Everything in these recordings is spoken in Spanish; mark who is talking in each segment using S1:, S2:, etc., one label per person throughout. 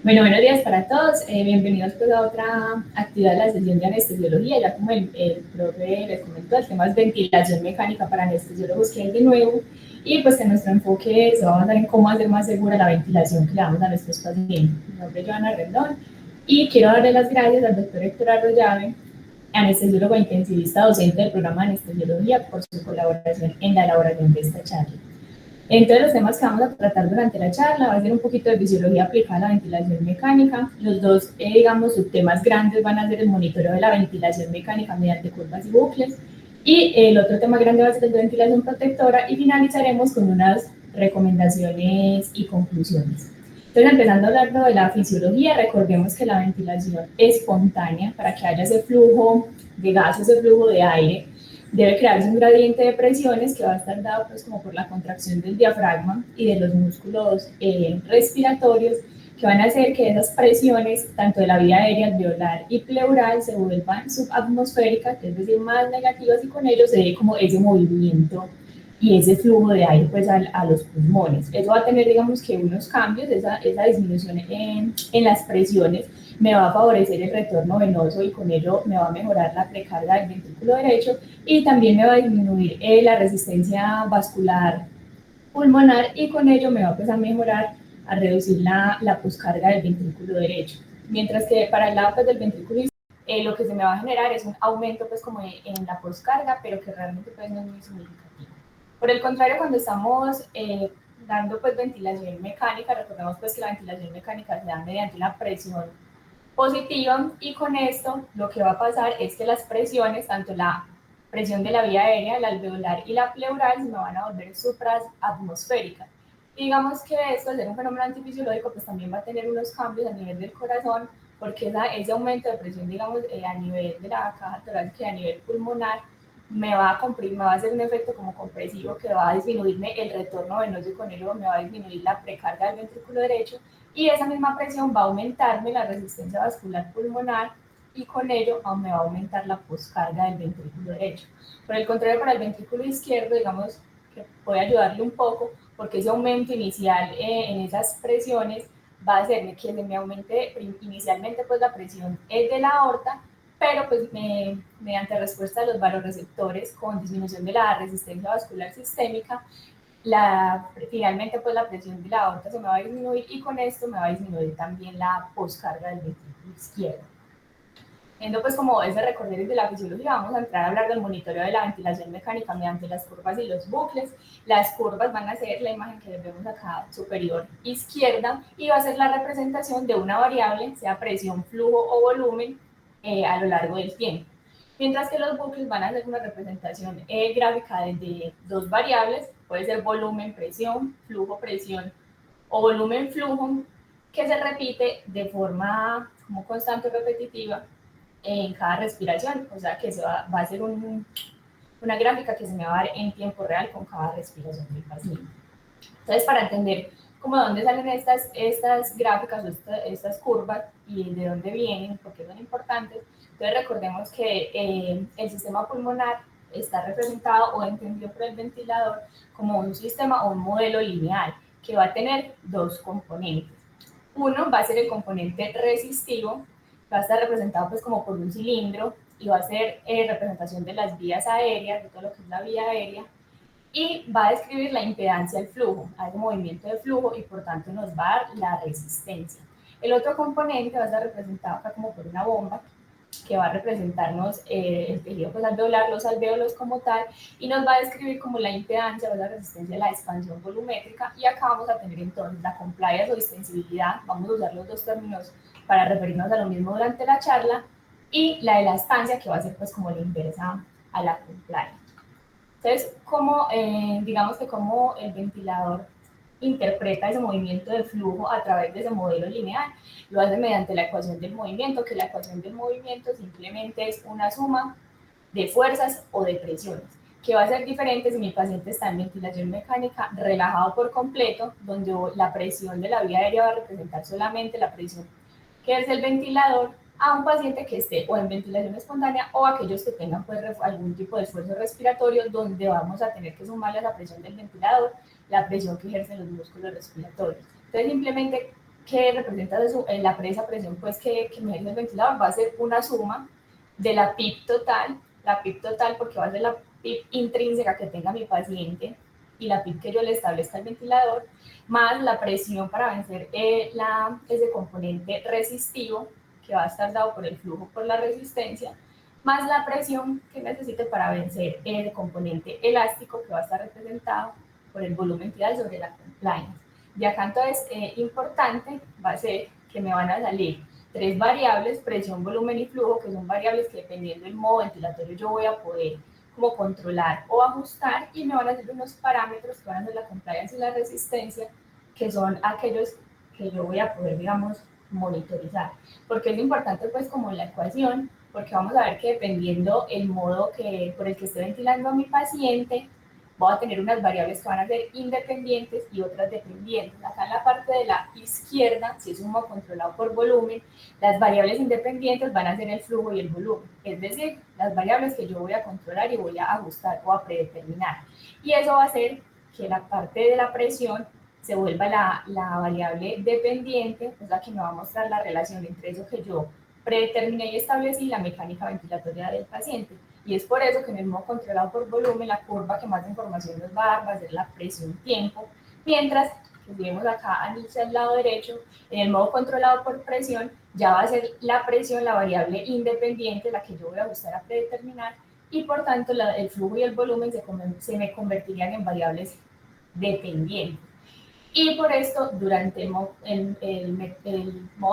S1: Bueno, buenos días para todos. Bienvenidos pues, a otra actividad de la sesión de anestesiología. Ya como el profe les comentó, el tema es ventilación mecánica para anestesiólogos que hay de nuevo. Y pues que nuestro enfoque se va a basar en cómo hacer más segura la ventilación que le damos a nuestros pacientes. Mi nombre es Joana Rendón y quiero darle las gracias al doctor Héctor Arroyave, anestesiólogo intensivista docente del programa de anestesiología, por su colaboración en la elaboración de esta charla. Entonces, los temas que vamos a tratar durante la charla va a ser un poquito de fisiología aplicada a la ventilación mecánica. Los dos, digamos, subtemas grandes van a ser el monitoreo de la ventilación mecánica mediante curvas y bucles. Y el otro tema grande va a ser el de ventilación protectora y finalizaremos con unas recomendaciones y conclusiones. Entonces, empezando a hablar de la fisiología, recordemos que la ventilación espontánea, para que haya ese flujo de gases, ese flujo de aire, debe crearse un gradiente de presiones que va a estar dado pues como por la contracción del diafragma y de los músculos respiratorios, que van a hacer que esas presiones, tanto de la vía aérea, alveolar y pleural, se vuelvan subatmosféricas, es decir, más negativas, y con ello se dé como ese movimiento y ese flujo de aire pues a los pulmones. Eso va a tener, digamos, que unos cambios, esa disminución en las presiones me va a favorecer el retorno venoso y con ello me va a mejorar la precarga del ventrículo derecho y también me va a disminuir la resistencia vascular pulmonar y con ello me va pues, a mejorar, a reducir la poscarga del ventrículo derecho. Mientras que para el lado pues, del ventrículo lo que se me va a generar es un aumento pues como en la poscarga, pero que realmente pues no es muy significativo. Por el contrario, cuando estamos dando pues ventilación mecánica, recordemos pues que la ventilación mecánica se da mediante una presión positiva y con esto lo que va a pasar es que las presiones, tanto la presión de la vía aérea, la alveolar y la pleural, se me van a volver supraatmosféricas. Y digamos que esto, al ser un fenómeno antifisiológico, pues también va a tener unos cambios a nivel del corazón, porque ese aumento de presión, digamos, a nivel de la caja torácica y a nivel pulmonar, me va a comprimir, me va a hacer un efecto como compresivo que va a disminuirme el retorno venoso y con ello me va a disminuir la precarga del ventrículo derecho, y esa misma presión va a aumentarme la resistencia vascular pulmonar y con ello me va a aumentar la poscarga del ventrículo derecho. Por el contrario, para el ventrículo izquierdo, digamos que puede ayudarle un poco porque ese aumento inicial en esas presiones va a hacerme que me aumente inicialmente pues la presión de la aorta, pero pues mediante respuesta de los vasoreceptores con disminución de la resistencia vascular sistémica, finalmente pues la presión de la aorta se me va a disminuir y con esto me va a disminuir también la poscarga del ventrículo izquierdo. Viendo pues como ese recorrido de la fisiología, vamos a entrar a hablar del monitoreo de la ventilación mecánica mediante las curvas y los bucles. Las curvas van a ser la imagen que vemos acá superior izquierda y va a ser la representación de una variable, sea presión, flujo o volumen, a lo largo del tiempo. Mientras que los bucles van a ser una representación gráfica de dos variables, puede ser volumen, presión, o volumen, flujo, que se repite de forma como constante o repetitiva en cada respiración, o sea que eso va a ser una gráfica que se me va a dar en tiempo real con cada respiración del paciente. Entonces, para entender cómo de dónde salen estas gráficas o estas curvas y de dónde vienen, por qué son importantes, entonces recordemos que el sistema pulmonar está representado o entendido por el ventilador como un sistema o un modelo lineal que va a tener dos componentes. Uno va a ser el componente resistivo, va a estar representado pues como por un cilindro y va a ser representación de las vías aéreas, de todo lo que es la vía aérea, y va a describir la impedancia al flujo, al movimiento de flujo y por tanto nos va a dar la resistencia. El otro componente va a estar representado acá como por una bomba que va a representarnos el tejido pues, alveolar, los alvéolos como tal, y nos va a describir como la impedancia o la resistencia de la expansión volumétrica, y acá vamos a tener entonces la compliance o distensibilidad, vamos a usar los dos términos para referirnos a lo mismo durante la charla, y la elastancia, que va a ser pues como la inversa a la compliance. Entonces, digamos que como el ventilador interpreta ese movimiento de flujo a través de ese modelo lineal, lo hace mediante la ecuación del movimiento, que la ecuación del movimiento simplemente es una suma de fuerzas o de presiones, que va a ser diferente si mi paciente está en ventilación mecánica relajado por completo, donde la presión de la vía aérea va a representar solamente la presión que es el ventilador, a un paciente que esté o en ventilación espontánea o aquellos que tengan pues, algún tipo de esfuerzo respiratorio, donde vamos a tener que sumarle a la presión del ventilador la presión que ejercen los músculos respiratorios. Entonces, simplemente que representa la presión pues, que me ejerce el ventilador, va a ser una suma de la PIP total porque va a ser la PIP intrínseca que tenga mi paciente y la PIP que yo le establezca al ventilador, más la presión para vencer ese componente resistivo que va a estar dado por el flujo por la resistencia, más la presión que necesite para vencer el componente elástico que va a estar representado por el volumen tidal sobre la compliance. De acá entonces, importante va a ser que me van a salir tres variables, presión, volumen y flujo, que son variables que dependiendo del modo ventilatorio yo voy a poder como controlar o ajustar, y me van a salir unos parámetros que van a ser la compliance y la resistencia, que son aquellos que yo voy a poder, digamos, monitorizar. Porque es importante pues como la ecuación, porque vamos a ver que dependiendo el modo por el que esté ventilando a mi paciente, voy a tener unas variables que van a ser independientes y otras dependientes. Acá en la parte de la izquierda, si es un modo controlado por volumen, las variables independientes van a ser el flujo y el volumen, es decir, las variables que yo voy a controlar y voy a ajustar o a predeterminar. Y eso va a hacer que la parte de la presión se vuelva la variable dependiente, es la que me va a mostrar la relación entre eso que yo predeterminé y establecí, la mecánica ventilatoria del paciente. Y es por eso que en el modo controlado por volumen, la curva que más información nos va a dar va a ser la presión-tiempo, mientras que si vemos acá al lado derecho, en el modo controlado por presión, ya va a ser la presión, la variable independiente, la que yo voy a ajustar a predeterminar, y por tanto el flujo y el volumen se me convertirían en variables dependientes. Y por esto, durante el modo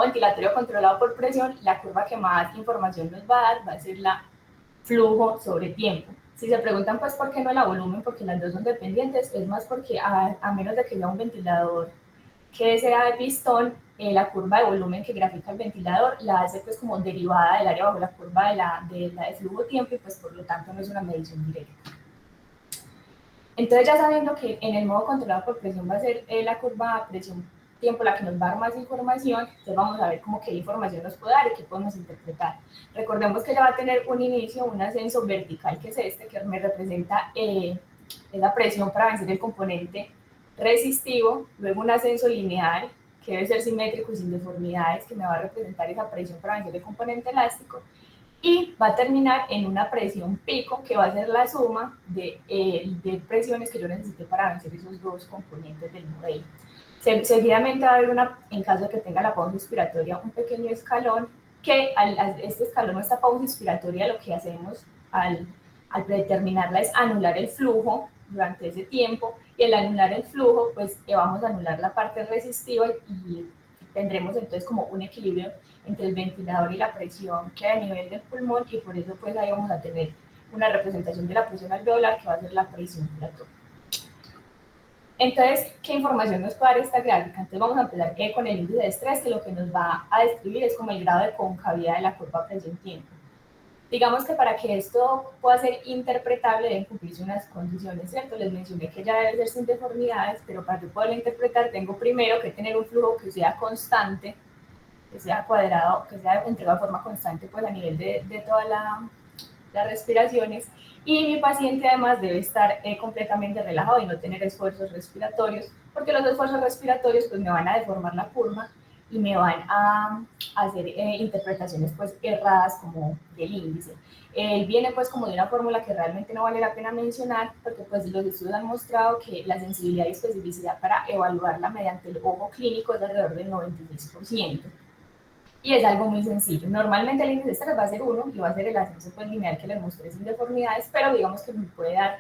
S1: ventilatorio controlado por presión, la curva que más información nos va a dar va a ser la flujo sobre tiempo. Si se preguntan, pues, ¿por qué no la volumen? Porque las dos son dependientes, es más porque a menos de que sea un ventilador que sea de pistón, la curva de volumen que grafica el ventilador la hace pues como derivada del área bajo la curva de flujo-tiempo, y pues por lo tanto no es una medición directa. Entonces, ya sabiendo que en el modo controlado por presión va a ser la curva presión-tiempo la que nos va a dar más información, entonces vamos a ver como qué información nos puede dar y qué podemos interpretar. Recordemos que ya va a tener un inicio, un ascenso vertical, que es este, que me representa la presión para vencer el componente resistivo, luego un ascenso lineal, que debe ser simétrico y sin deformidades, que me va a representar esa presión para vencer el componente elástico, y va a terminar en una presión pico, que va a ser la suma de presiones que yo necesité para vencer esos dos componentes del modelo. Seguidamente va a haber en caso de que tenga la pausa inspiratoria, un pequeño escalón, que este escalón, esta pausa inspiratoria, lo que hacemos al predeterminarla es anular el flujo durante ese tiempo, y al anular el flujo, pues vamos a anular la parte resistiva y tendremos entonces como un equilibrio entre el ventilador y la presión que hay a nivel del pulmón, y por eso pues ahí vamos a tener una representación de la presión alveolar, que va a ser la presión plató. Entonces, ¿qué información nos puede dar esta gráfica? Entonces vamos a empezar con el índice de estrés, que lo que nos va a describir es como el grado de concavidad de la curva presión-tiempo. Digamos que para que esto pueda ser interpretable deben cumplirse unas condiciones, ¿cierto? Les mencioné que ya debe ser sin deformidades, pero para que poderlo interpretar tengo primero que tener un flujo que sea constante, que sea cuadrado, que sea entregado de forma constante pues a nivel de todas las respiraciones, y mi paciente además debe estar completamente relajado y no tener esfuerzos respiratorios, porque los esfuerzos respiratorios pues me van a deformar la curva y me van a hacer interpretaciones pues erradas como del índice. Él viene pues como de una fórmula que realmente no vale la pena mencionar, porque pues los estudios han mostrado que la sensibilidad y especificidad para evaluarla mediante el ojo clínico es alrededor del 96%. Y es algo muy sencillo. Normalmente el índice de estrés va a ser 1 y va a ser el ascenso pues, lineal que les mostré sin deformidades, pero digamos que me puede dar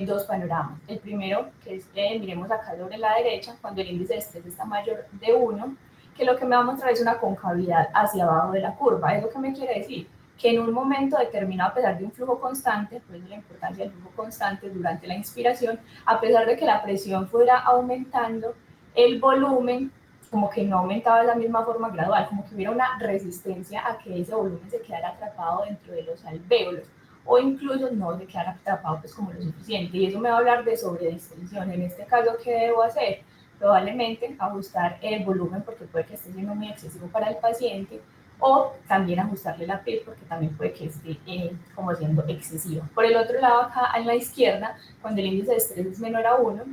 S1: dos panoramas. El primero, que es, miremos acá sobre la derecha, cuando el índice de estrés está mayor de 1, que lo que me va a mostrar es una concavidad hacia abajo de la curva. ¿Eso qué me quiere decir? Que en un momento determinado, a pesar de un flujo constante, por eso la importancia del flujo constante durante la inspiración, a pesar de que la presión fuera aumentando, el volumen como que no aumentaba de la misma forma gradual, como que hubiera una resistencia a que ese volumen se quedara atrapado dentro de los alvéolos, o incluso no se quedara atrapado pues como lo suficiente. Y eso me va a hablar de sobredistensión. En este caso, ¿qué debo hacer? Probablemente ajustar el volumen, porque puede que esté siendo muy excesivo para el paciente, o también ajustarle la PIB, porque también puede que esté como siendo excesivo. Por el otro lado, acá en la izquierda, cuando el índice de estrés es menor a 1,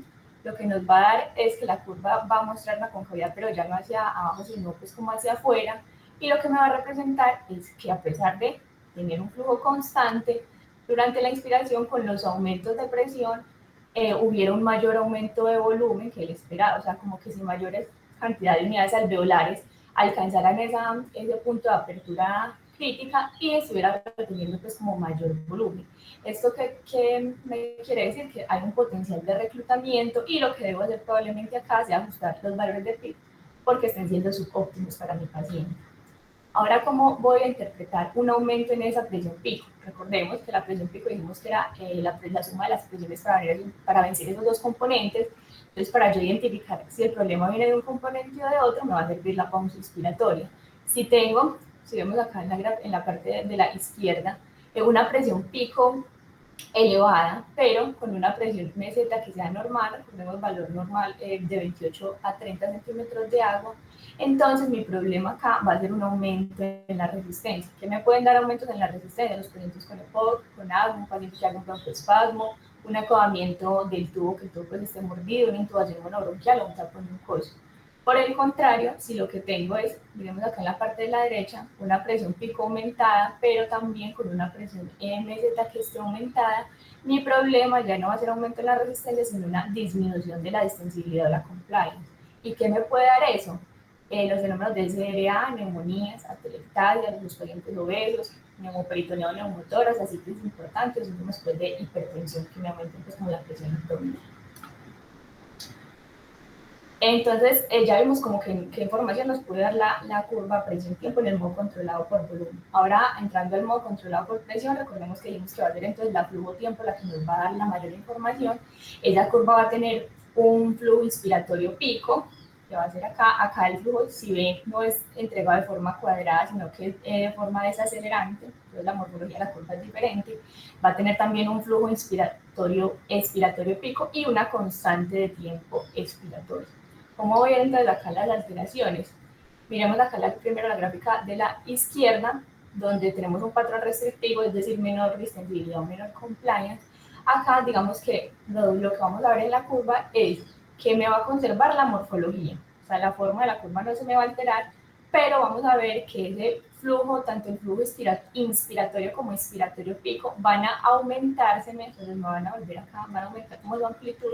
S1: lo que nos va a dar es que la curva va a mostrar una concavidad, pero ya no hacia abajo, sino pues como hacia afuera, y lo que me va a representar es que a pesar de tener un flujo constante, durante la inspiración con los aumentos de presión, hubiera un mayor aumento de volumen que el esperado, o sea, como que si mayores cantidades de unidades alveolares alcanzaran ese punto de apertura crítica y estuviera reteniendo pues como mayor volumen. ¿Esto qué me quiere decir? Que hay un potencial de reclutamiento y lo que debo hacer probablemente acá es ajustar los valores de PIB porque estén siendo subóptimos para mi paciente. Ahora, ¿cómo voy a interpretar un aumento en esa presión pico? Recordemos que la presión pico dijimos que era la suma de las presiones para vencer esos dos componentes. Entonces, para yo identificar si el problema viene de un componente o de otro, me va a servir la pausa inspiratoria. Si vemos acá en la parte de la izquierda, una presión pico elevada, pero con una presión meseta que sea normal, recordemos valor normal de 28 a 30 centímetros de agua, entonces mi problema acá va a ser un aumento en la resistencia. ¿Qué me pueden dar aumentos en la resistencia? Los pacientes con EPOC, con asma, un paciente que haga un broncoespasmo, un acabamiento del tubo, que el tubo pues esté mordido, una intubación monobronquial o un tapón mucoso. Por el contrario, si lo que tengo es, miremos acá en la parte de la derecha, una presión pico aumentada, pero también con una presión MZ que esté aumentada, mi problema ya no va a ser aumento en la resistencia, sino una disminución de la distensibilidad o la compliance. ¿Y qué me puede dar eso? Los fenómenos de SRA, neumonías, atelectasias, los pacientes obesos, neumoperitoneado, neumotoras, así que es importante, síntomas pues, de hipertensión que me aumenten pues, como la presión abdominal. Entonces, ya vimos como que qué información nos puede dar la curva presión-tiempo en el modo controlado por volumen. Ahora, entrando al modo controlado por presión, recordemos que dijimos que va a ser entonces la flujo-tiempo la que nos va a dar la mayor información. Esa curva va a tener un flujo inspiratorio pico, que va a ser acá el flujo, si ven, no es entregado de forma cuadrada, sino que es de forma desacelerante, entonces la morfología de la curva es diferente. Va a tener también un flujo expiratorio pico y una constante de tiempo expiratorio. ¿Cómo voy a ver entonces acá las alteraciones? Miremos acá primero la gráfica de la izquierda, donde tenemos un patrón restrictivo, es decir, menor distensibilidad o menor compliance. Acá, digamos que lo que vamos a ver en la curva es que me va a conservar la morfología, o sea, la forma de la curva no se me va a alterar, pero vamos a ver que ese flujo, tanto el flujo inspiratorio como expiratorio pico, van a aumentarse, entonces me van a volver acá, van a aumentar como su amplitud,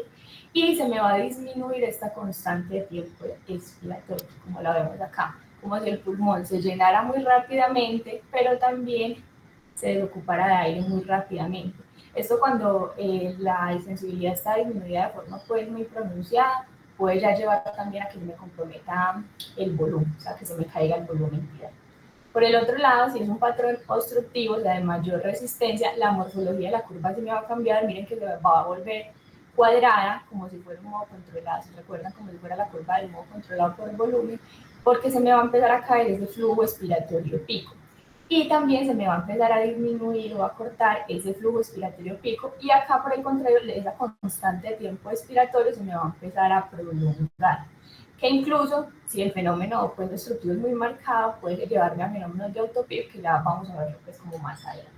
S1: y se me va a disminuir esta constante de tiempo expiratorio, como la vemos acá, como si el pulmón se llenara muy rápidamente, pero también se desocupara de aire muy rápidamente. Esto cuando la sensibilidad está disminuida de forma pues, muy pronunciada, puede ya llevar también a que me comprometa el volumen, o sea, que se me caiga el volumen vital. Por el otro lado, si es un patrón obstructivo, o sea, de mayor resistencia, la morfología de la curva sí me va a cambiar, miren que se va a volver cuadrada, como si fuera un modo controlado, si recuerdan, como si fuera la curva del modo controlado por el volumen, porque se me va a empezar a caer ese flujo expiratorio pico. Y también se me va a empezar a disminuir o a cortar ese flujo expiratorio pico, y acá, por el contrario, esa constante de tiempo expiratorio se me va a empezar a prolongar, que incluso si el fenómeno pues, obstructivo es muy marcado, puede llevarme a fenómenos de autopip, que ya vamos a ver pues, como más adelante.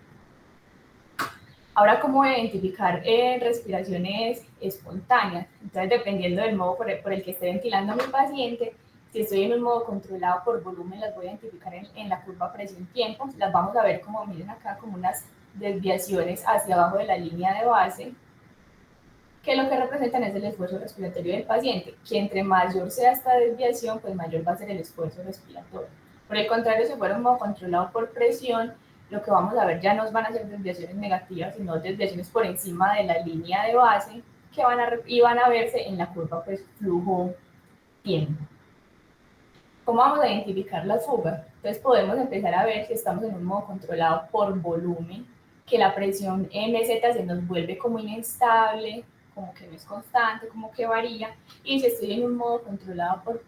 S1: Ahora, ¿cómo identificar respiraciones espontáneas? Entonces, dependiendo del modo por el que esté ventilando a mi paciente, si estoy en un modo controlado por volumen, las voy a identificar en la curva presión-tiempo. Las vamos a ver como, miren acá, como unas desviaciones hacia abajo de la línea de base, que lo que representan es el esfuerzo respiratorio del paciente, que entre mayor sea esta desviación, pues mayor va a ser el esfuerzo respiratorio. Por el contrario, si fuera un modo controlado por presión, lo que vamos a ver ya no van a ser desviaciones negativas, sino desviaciones por encima de la línea de base, que van a verse en la curva pues, flujo-tiempo. ¿Cómo vamos a identificar las fugas? Entonces podemos empezar a ver si estamos en un modo controlado por volumen, que la presión MZ se nos vuelve como inestable, como que no es constante, como que varía, y si estoy en un modo controlado por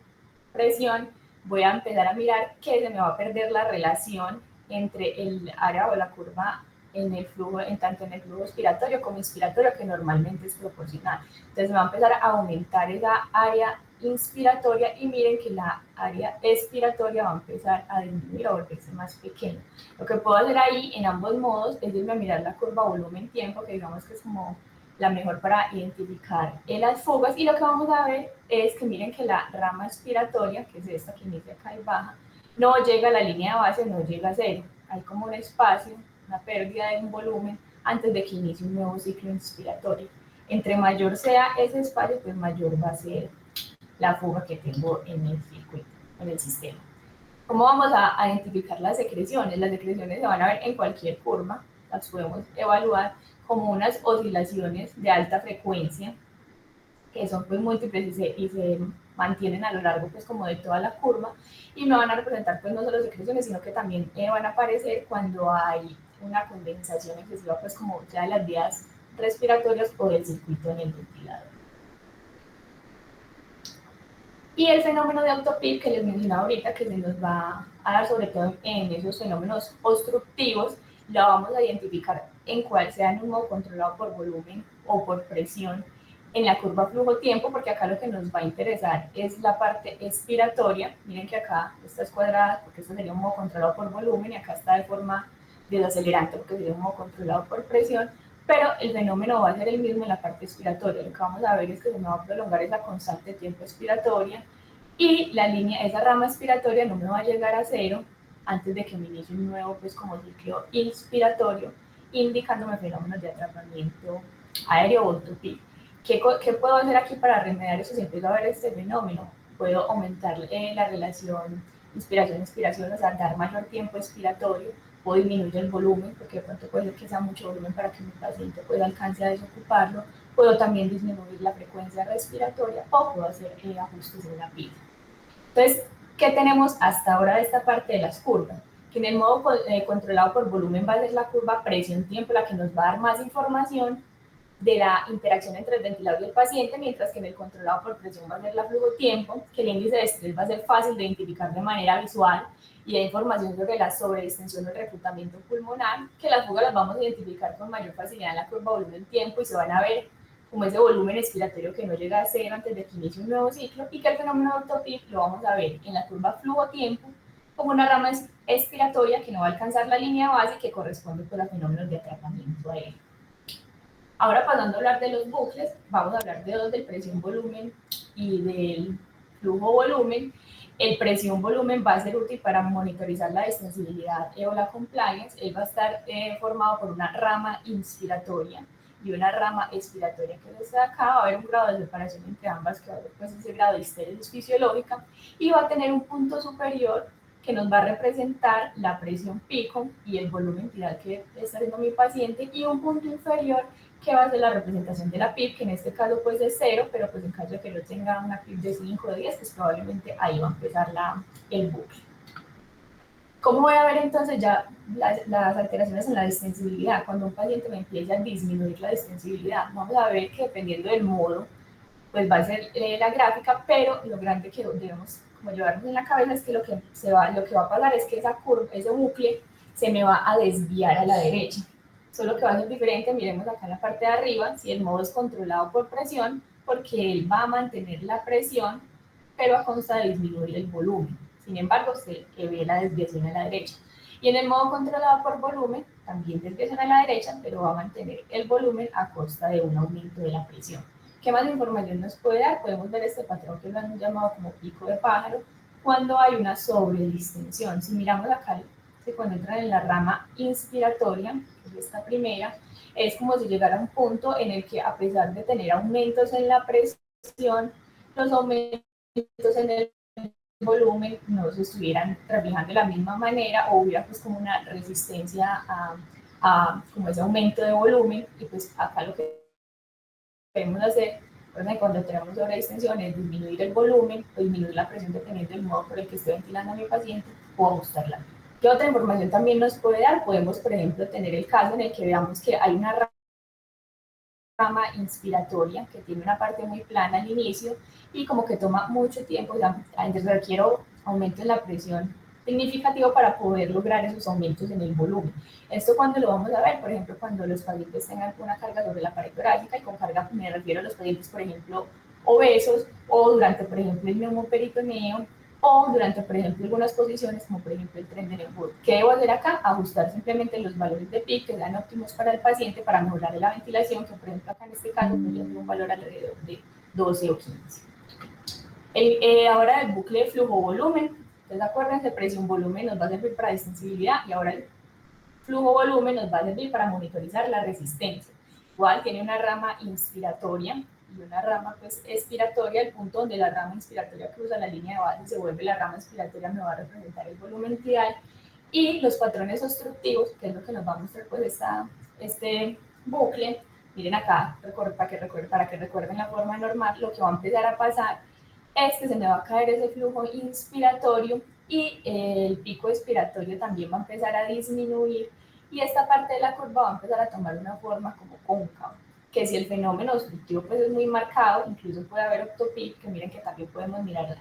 S1: presión, voy a empezar a mirar que se me va a perder la relación entre el área o la curva en el flujo, tanto en el flujo expiratorio como inspiratorio, que normalmente es proporcional. Entonces me va a empezar a aumentar esa área inspiratoria y miren que la área expiratoria va a empezar a disminuir o volverse más pequeña. Lo que puedo hacer ahí en ambos modos es irme a mirar la curva volumen-tiempo, que digamos que es como la mejor para identificar las fugas. Y lo que vamos a ver es que miren que la rama expiratoria, que es esta que inicia acá y baja, no llega a la línea de base, no llega a cero. Hay como un espacio, una pérdida de un volumen antes de que inicie un nuevo ciclo inspiratorio. Entre mayor sea ese espacio, pues mayor va a ser la fuga que tengo en el circuito, en el sistema. ¿Cómo vamos a identificar las secreciones? Las secreciones se van a ver en cualquier curva, las podemos evaluar como unas oscilaciones de alta frecuencia, que son pues múltiples y se mantienen a lo largo pues como de toda la curva, y me van a representar pues no solo secreciones, sino que también van a aparecer cuando hay una condensación excesiva pues como ya de las vías respiratorias o del circuito en el ventilador. Y el fenómeno de autopip que les mencionaba ahorita, que se nos va a dar sobre todo en esos fenómenos obstructivos, la vamos a identificar en cuál sea en un modo controlado por volumen o por presión en la curva flujo-tiempo, porque acá lo que nos va a interesar es la parte expiratoria. Miren que acá esta es cuadrada, porque esto sería un modo controlado por volumen, y acá está de forma desacelerante, porque sería un modo controlado por presión, pero el fenómeno va a ser el mismo en la parte expiratoria. Lo que vamos a ver es que se me va a prolongar esa constante de tiempo expiratoria y la línea, esa rama expiratoria no me va a llegar a cero antes de que me inicie un nuevo, pues como ciclo inspiratorio, indicándome fenómenos de atrapamiento aéreo o autopip. ¿Qué puedo hacer aquí para remediar eso si empiezo a ver este fenómeno? Puedo aumentar la relación inspiración-expiración, o sea, dar mayor tiempo expiratorio, o disminuir el volumen, porque de pronto puede ser que sea mucho volumen para que mi paciente pueda alcance a desocuparlo. Puedo también disminuir la frecuencia respiratoria o puedo hacer ajustes en la pila. Entonces, ¿qué tenemos hasta ahora de esta parte de las curvas? Que en el modo controlado por volumen va a ser la curva presión-tiempo la que nos va a dar más información de la interacción entre el ventilador y el paciente, mientras que en el controlado por presión va a ser la flujo-tiempo, que el índice de estrés va a ser fácil de identificar de manera visual y da información sobre la sobredistensión o el reclutamiento pulmonar, que las fugas las vamos a identificar con mayor facilidad en la curva volumen-tiempo y se van a ver como ese volumen expiratorio que no llega a cero antes de que inicie un nuevo ciclo, y que el fenómeno de autopip lo vamos a ver en la curva flujo-tiempo como una rama expiratoria que no va a alcanzar la línea base que corresponde pues, a fenómenos de atrapamiento aéreo. Ahora pasando a hablar de los bucles, vamos a hablar de dos, del presión-volumen y del flujo-volumen. El presión-volumen va a ser útil para monitorizar la distensibilidad o la compliance. Él va a estar formado por una rama inspiratoria y una rama expiratoria que es esta de acá. Va a haber un grado de separación entre ambas, que va a haber pues, ese grado de histeresis fisiológica, y va a tener un punto superior que nos va a representar la presión pico y el volumen tidal que está haciendo mi paciente, y un punto inferior que va a ser la representación de la PIB, que en este caso pues es 0, pero pues en caso de que no tenga una PIB de 5 o 10, pues probablemente ahí va a empezar el bucle. ¿Cómo voy a ver entonces ya las alteraciones en la distensibilidad? Cuando un paciente me empieza a disminuir la distensibilidad, vamos a ver que dependiendo del modo, pues va a ser la gráfica, pero lo grande que debemos como llevarnos en la cabeza es que lo que va a pasar es que esa curva, ese bucle, se me va a desviar a la derecha. Solo que va a ser diferente, miremos acá en la parte de arriba, si el modo es controlado por presión, porque él va a mantener la presión, pero a costa de disminuir el volumen. Sin embargo, se ve la desviación a la derecha. Y en el modo controlado por volumen, también desviación a la derecha, pero va a mantener el volumen a costa de un aumento de la presión. ¿Qué más información nos puede dar? Podemos ver este patrón que lo han llamado como pico de pájaro, cuando hay una sobredistensión. Si miramos acá, se encuentran en la rama inspiratoria, que es esta primera, es como si llegara a un punto en el que, a pesar de tener aumentos en la presión, los aumentos en el volumen no se estuvieran reflejando de la misma manera, o hubiera pues como una resistencia a como ese aumento de volumen. Y pues acá lo que debemos hacer cuando tenemos sobredistensión es disminuir el volumen o disminuir la presión dependiendo del modo por el que esté ventilando a mi paciente, o ajustarla. ¿Qué otra información también nos puede dar? Podemos, por ejemplo, tener el caso en el que veamos que hay una rama inspiratoria que tiene una parte muy plana al inicio y como que toma mucho tiempo, o sea, requiere aumento en la presión significativo para poder lograr esos aumentos en el volumen. Esto cuando lo vamos a ver, por ejemplo, cuando los pacientes tengan una carga sobre la pared torácica, y con carga me refiero a los pacientes, por ejemplo, obesos, o durante, por ejemplo, el neumoperitoneo, o durante, por ejemplo, algunas posiciones, como por ejemplo el Trendelenburg. ¿Qué debo hacer acá? Ajustar simplemente los valores de PIC que sean óptimos para el paciente para mejorar la ventilación, que por ejemplo acá en este caso podría ser un valor alrededor de 12 o 15. Ahora el bucle de flujo-volumen, entonces acuérdense, presión-volumen nos va a servir para distensibilidad y ahora el flujo-volumen nos va a servir para monitorizar la resistencia. Igual tiene una rama inspiratoria y una rama pues expiratoria, el punto donde la rama inspiratoria cruza la línea de base se vuelve la rama expiratoria, me va a representar el volumen ideal, y los patrones obstructivos, que es lo que nos va a mostrar pues este bucle. Miren acá, para que recuerden la forma normal, lo que va a empezar a pasar es que se me va a caer ese flujo inspiratorio y el pico expiratorio también va a empezar a disminuir y esta parte de la curva va a empezar a tomar una forma como cóncava, que si el fenómeno obstructivo pues es muy marcado, incluso puede haber octopic, que miren que también podemos mirar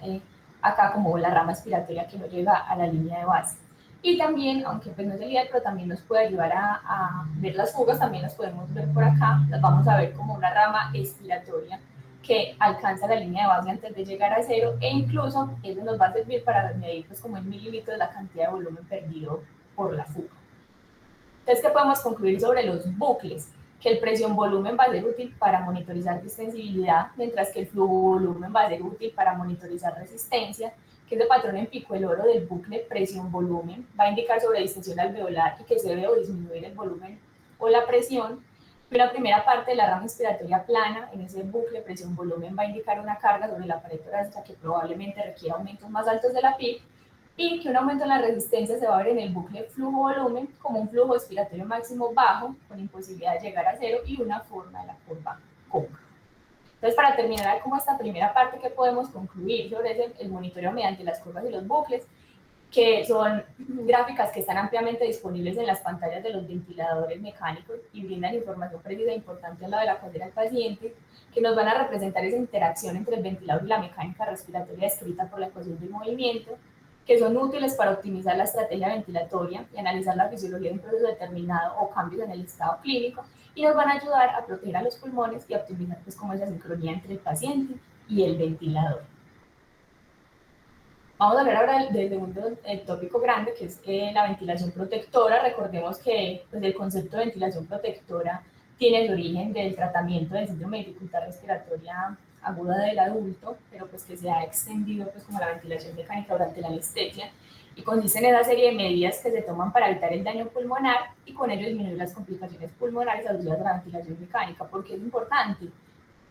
S1: acá como la rama expiratoria que no llega a la línea de base. Y también, aunque pues no es el ideal, pero también nos puede ayudar a ver las fugas, también las podemos ver por acá, las vamos a ver como una rama expiratoria que alcanza la línea de base antes de llegar a cero, e incluso eso nos va a servir para medir pues como en mililitros la cantidad de volumen perdido por la fuga. Entonces, ¿qué podemos concluir sobre los bucles? Que el presión-volumen va a ser útil para monitorizar distensibilidad, mientras que el flujo-volumen va a ser útil para monitorizar resistencia, que es el patrón en pico el oro del bucle presión-volumen, va a indicar sobre distensión alveolar y que se debe o disminuir el volumen o la presión. Y una primera parte de la rama inspiratoria plana, en ese bucle presión-volumen va a indicar una carga sobre la pared torácica que probablemente requiera aumentos más altos de la PIC, y que un aumento en la resistencia se va a ver en el bucle flujo-volumen como un flujo expiratorio máximo bajo, con imposibilidad de llegar a cero y una forma de la curva cóncava. Entonces, para terminar como esta primera parte, que podemos concluir sobre el monitoreo mediante las curvas y los bucles, que son gráficas que están ampliamente disponibles en las pantallas de los ventiladores mecánicos y brindan información precisa e importante a la de la cual del paciente, que nos van a representar esa interacción entre el ventilador y la mecánica respiratoria descrita por la ecuación del movimiento, que son útiles para optimizar la estrategia ventilatoria y analizar la fisiología de un proceso determinado o cambios en el estado clínico, y nos van a ayudar a proteger a los pulmones y a optimizar pues como esa sincronía entre el paciente y el ventilador. Vamos a hablar ahora del segundo tópico grande, que es la ventilación protectora. Recordemos que pues, el concepto de ventilación protectora tiene el origen del tratamiento del síndrome de dificultad respiratoria aguda del adulto, pero pues que se ha extendido pues como la ventilación mecánica durante la anestesia, y consiste en esa serie de medidas que se toman para evitar el daño pulmonar y con ello disminuir las complicaciones pulmonares asociadas a la ventilación mecánica. ¿Por qué es importante?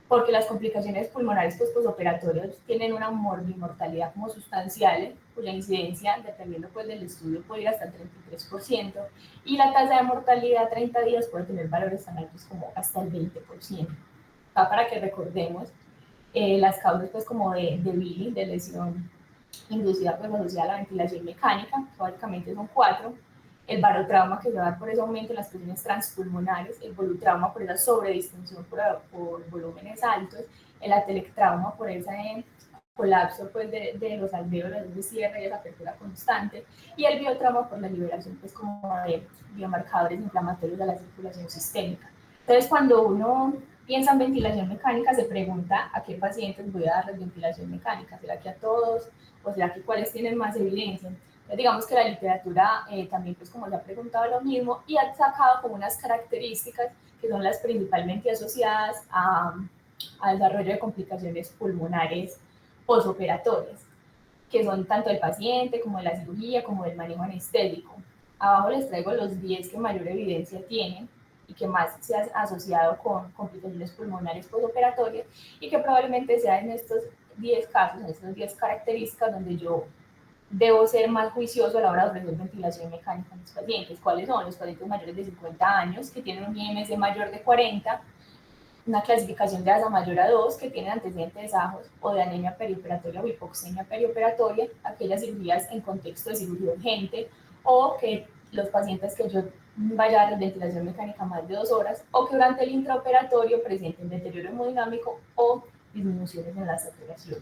S1: Porque las complicaciones pulmonares postoperatorias tienen una mortalidad como sustancial, cuya incidencia, dependiendo pues del estudio, puede ir hasta el 33%, y la tasa de mortalidad a 30 días puede tener valores tan altos como hasta el 20%. Para que recordemos las causas pues como de Billy, de lesión inducida pues asociada a la ventilación mecánica, que básicamente son 4: el barotrauma, que se va a dar por ese aumento en las presiones transpulmonares; el volutrauma por esa sobredistensión por volúmenes altos; el atelectrauma por ese colapso pues de los alvéolos de cierre y esa apertura constante; y el biotrauma por la liberación pues como de biomarcadores inflamatorios de la circulación sistémica. Entonces, cuando uno piensa en ventilación mecánica, se pregunta a qué pacientes voy a darles ventilación mecánica. ¿Será que a todos? ¿O será que cuáles tienen más evidencia? Entonces, digamos que la literatura también, pues como se ha preguntado lo mismo, y ha sacado como unas características que son las principalmente asociadas al desarrollo de complicaciones pulmonares posoperatorias, que son tanto del paciente como de la cirugía, como del manejo anestésico. Abajo les traigo los 10 que mayor evidencia tienen y que más se ha asociado con complicaciones pulmonares postoperatorias, y que probablemente sea en estos 10 casos, en estas 10 características, donde yo debo ser más juicioso a la hora de ofrecer ventilación mecánica a mis pacientes. ¿Cuáles son? Los pacientes mayores de 50 años, que tienen un IMC mayor de 40, una clasificación de ASA mayor a 2, que tienen antecedentes de SAJOS o de anemia perioperatoria o hipoxemia perioperatoria, aquellas cirugías en contexto de cirugía urgente, o que los pacientes que yo vaya a dar ventilación mecánica más de 2 horas, o que durante el intraoperatorio presenten deterioro hemodinámico o disminuciones en la saturación.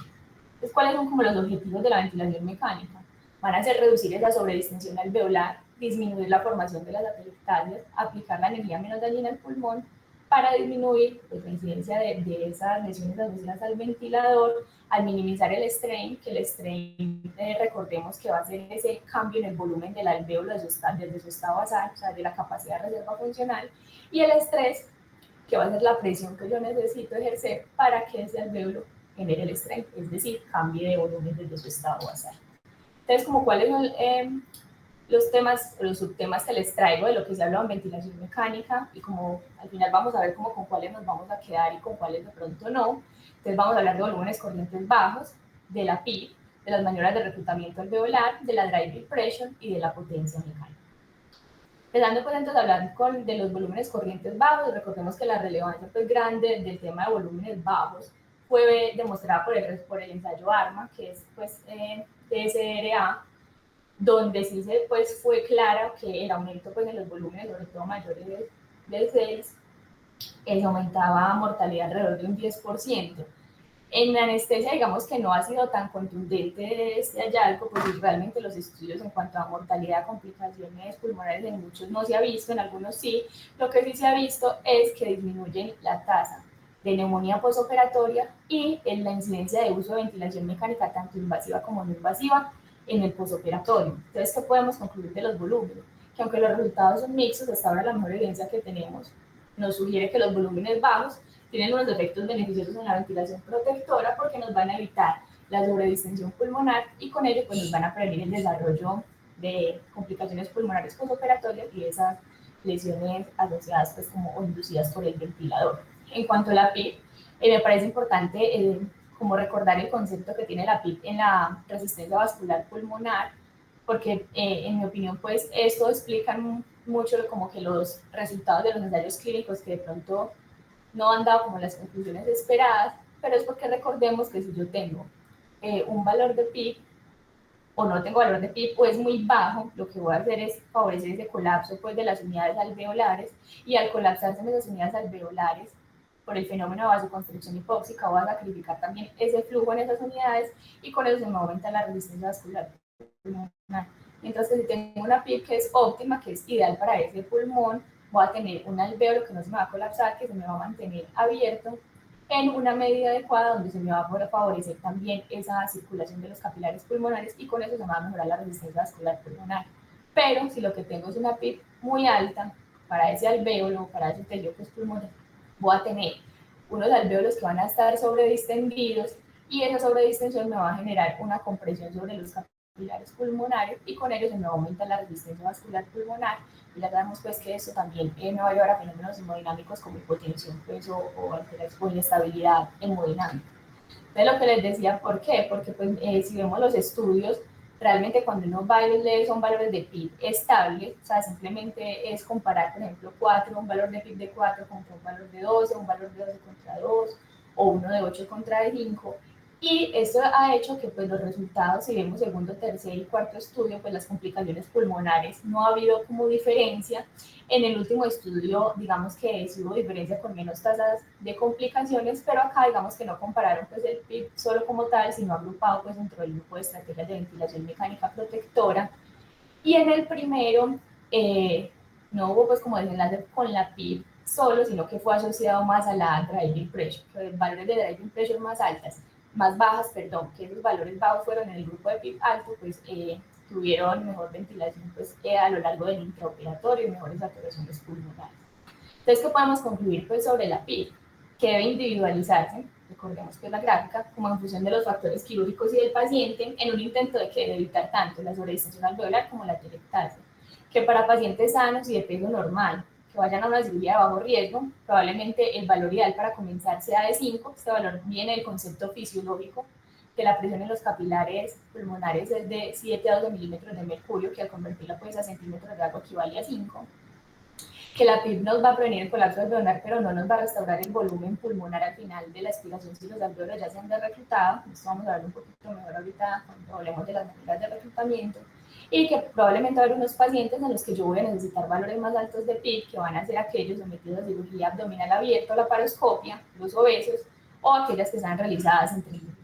S1: Entonces, ¿cuáles son como los objetivos de la ventilación mecánica? Van a ser reducir esa sobredistensión alveolar, disminuir la formación de las atelectasias, aplicar la energía menos dañina al pulmón, para disminuir pues, la incidencia de esas lesiones asociadas al ventilador, al minimizar el strain, que el strain, recordemos que va a ser ese cambio en el volumen del alvéolo desde su estado basal, o sea, de la capacidad de reserva funcional, y el estrés, que va a ser la presión que yo necesito ejercer para que ese alvéolo genere el strain, es decir, cambie de volumen desde su estado basal. Entonces, como cuáles son los temas, los subtemas que les traigo de lo que se habla en ventilación mecánica y como al final vamos a ver como con cuáles nos vamos a quedar y con cuáles de pronto no. Entonces vamos a hablar de volúmenes corrientes bajos, de la PIB, de las maniobras de reclutamiento alveolar, de la drive pressure y de la potencia mecánica. Empezando pues entonces a hablar de los volúmenes corrientes bajos, recordemos que la relevancia pues grande del tema de volúmenes bajos fue demostrada por el ensayo ARMA, que es pues TSRA, donde sí pues, fue claro que el aumento pues, en los volúmenes, sobre todo mayores de 6, se aumentaba mortalidad alrededor de un 10%. En la anestesia, digamos que no ha sido tan contundente este hallazgo, porque realmente los estudios en cuanto a mortalidad, complicaciones pulmonares en muchos no se ha visto, en algunos sí. Lo que sí se ha visto es que disminuyen la tasa de neumonía posoperatoria y en la incidencia de uso de ventilación mecánica, tanto invasiva como no invasiva, en el posoperatorio. Entonces, ¿qué podemos concluir de los volúmenes? Que aunque los resultados son mixtos, hasta ahora la mejor evidencia que tenemos nos sugiere que los volúmenes bajos tienen unos efectos beneficiosos en la ventilación protectora porque nos van a evitar la sobredistensión pulmonar y con ello pues nos van a prevenir el desarrollo de complicaciones pulmonares postoperatorias y esas lesiones asociadas pues como o inducidas por el ventilador. En cuanto a la PIB, me parece importante como recordar el concepto que tiene la PIB en la resistencia vascular pulmonar, porque en mi opinión pues esto explica mucho como que los resultados de los ensayos clínicos que de pronto no han dado como las conclusiones esperadas, pero es porque recordemos que si yo tengo un valor de PIB o no tengo valor de PIB o es muy bajo, lo que voy a hacer es favorecer ese colapso pues, de las unidades alveolares y al colapsarse en esas unidades alveolares por el fenómeno de vasoconstricción hipóxica voy a sacrificar también ese flujo en esas unidades y con eso se me aumenta la resistencia vascular pulmonar. Mientras que si tengo una PIB que es óptima, que es ideal para ese pulmón, voy a tener un alvéolo que no se me va a colapsar, que se me va a mantener abierto en una medida adecuada donde se me va a favorecer también esa circulación de los capilares pulmonares y con eso se me va a mejorar la resistencia vascular pulmonar. Pero si lo que tengo es una PIB muy alta para ese alvéolo, para ese tejido que es pulmonar, voy a tener unos alvéolos que van a estar sobredistendidos y esa sobredistensión me va a generar una compresión sobre los capilares pulmonares y con ello se me va a aumentar la resistencia vascular pulmonar y ya sabemos pues que eso también me va a llevar a fenómenos hemodinámicos como hipotensión pues, o inestabilidad hemodinámica. Entonces lo que les decía, ¿por qué? Porque pues, si vemos los estudios, realmente cuando uno va y lee son valores de PIB estables, o sea, simplemente es comparar, por ejemplo, 4, un valor de PIB de 4 contra un valor de 12, un valor de 12 contra 2, o uno de 8 contra de 5, y esto ha hecho que pues, los resultados, si vemos segundo, tercer y cuarto estudio, pues las complicaciones pulmonares no ha habido como diferencia. En el último estudio, digamos que sí hubo diferencia con menos tasas de complicaciones, pero acá digamos que no compararon pues, el PIB solo como tal, sino agrupado pues, dentro del grupo de estrategias de ventilación mecánica protectora. Y en el primero no hubo pues como desenlace con la PIB solo, sino que fue asociado más a la driving pressure, que valores de driving pressure más bajas, perdón, que esos valores bajos fueron en el grupo de PIB alto, pues tuvieron mejor ventilación pues, a lo largo del intraoperatorio y mejores saturaciones pulmonares. Entonces, ¿qué podemos concluir pues, sobre la PIB? Que debe individualizarse, recordemos que es la gráfica, como en función de los factores quirúrgicos y del paciente, en un intento de evitar tanto la sobredistensión alveolar como la telectasia. Que para pacientes sanos y de peso normal, que vayan a una cirugía de bajo riesgo, probablemente el valor ideal para comenzar sea de 5, este valor viene del concepto fisiológico, que la presión en los capilares pulmonares es de 7 a 12 milímetros de mercurio, que al convertirla pues, a centímetros de agua equivale a 5, que la PIB nos va a prevenir el colapso alveolar, pero no nos va a restaurar el volumen pulmonar al final de la expiración si los alveolos ya se han reclutado. Esto vamos a ver un poquito mejor ahorita cuando hablemos de las maneras de reclutamiento. Y que probablemente va a haber unos pacientes en los que yo voy a necesitar valores más altos de PIB, que van a ser aquellos sometidos a cirugía abdominal abierta o laparoscopia, los obesos, o aquellas que sean realizadas en trígono.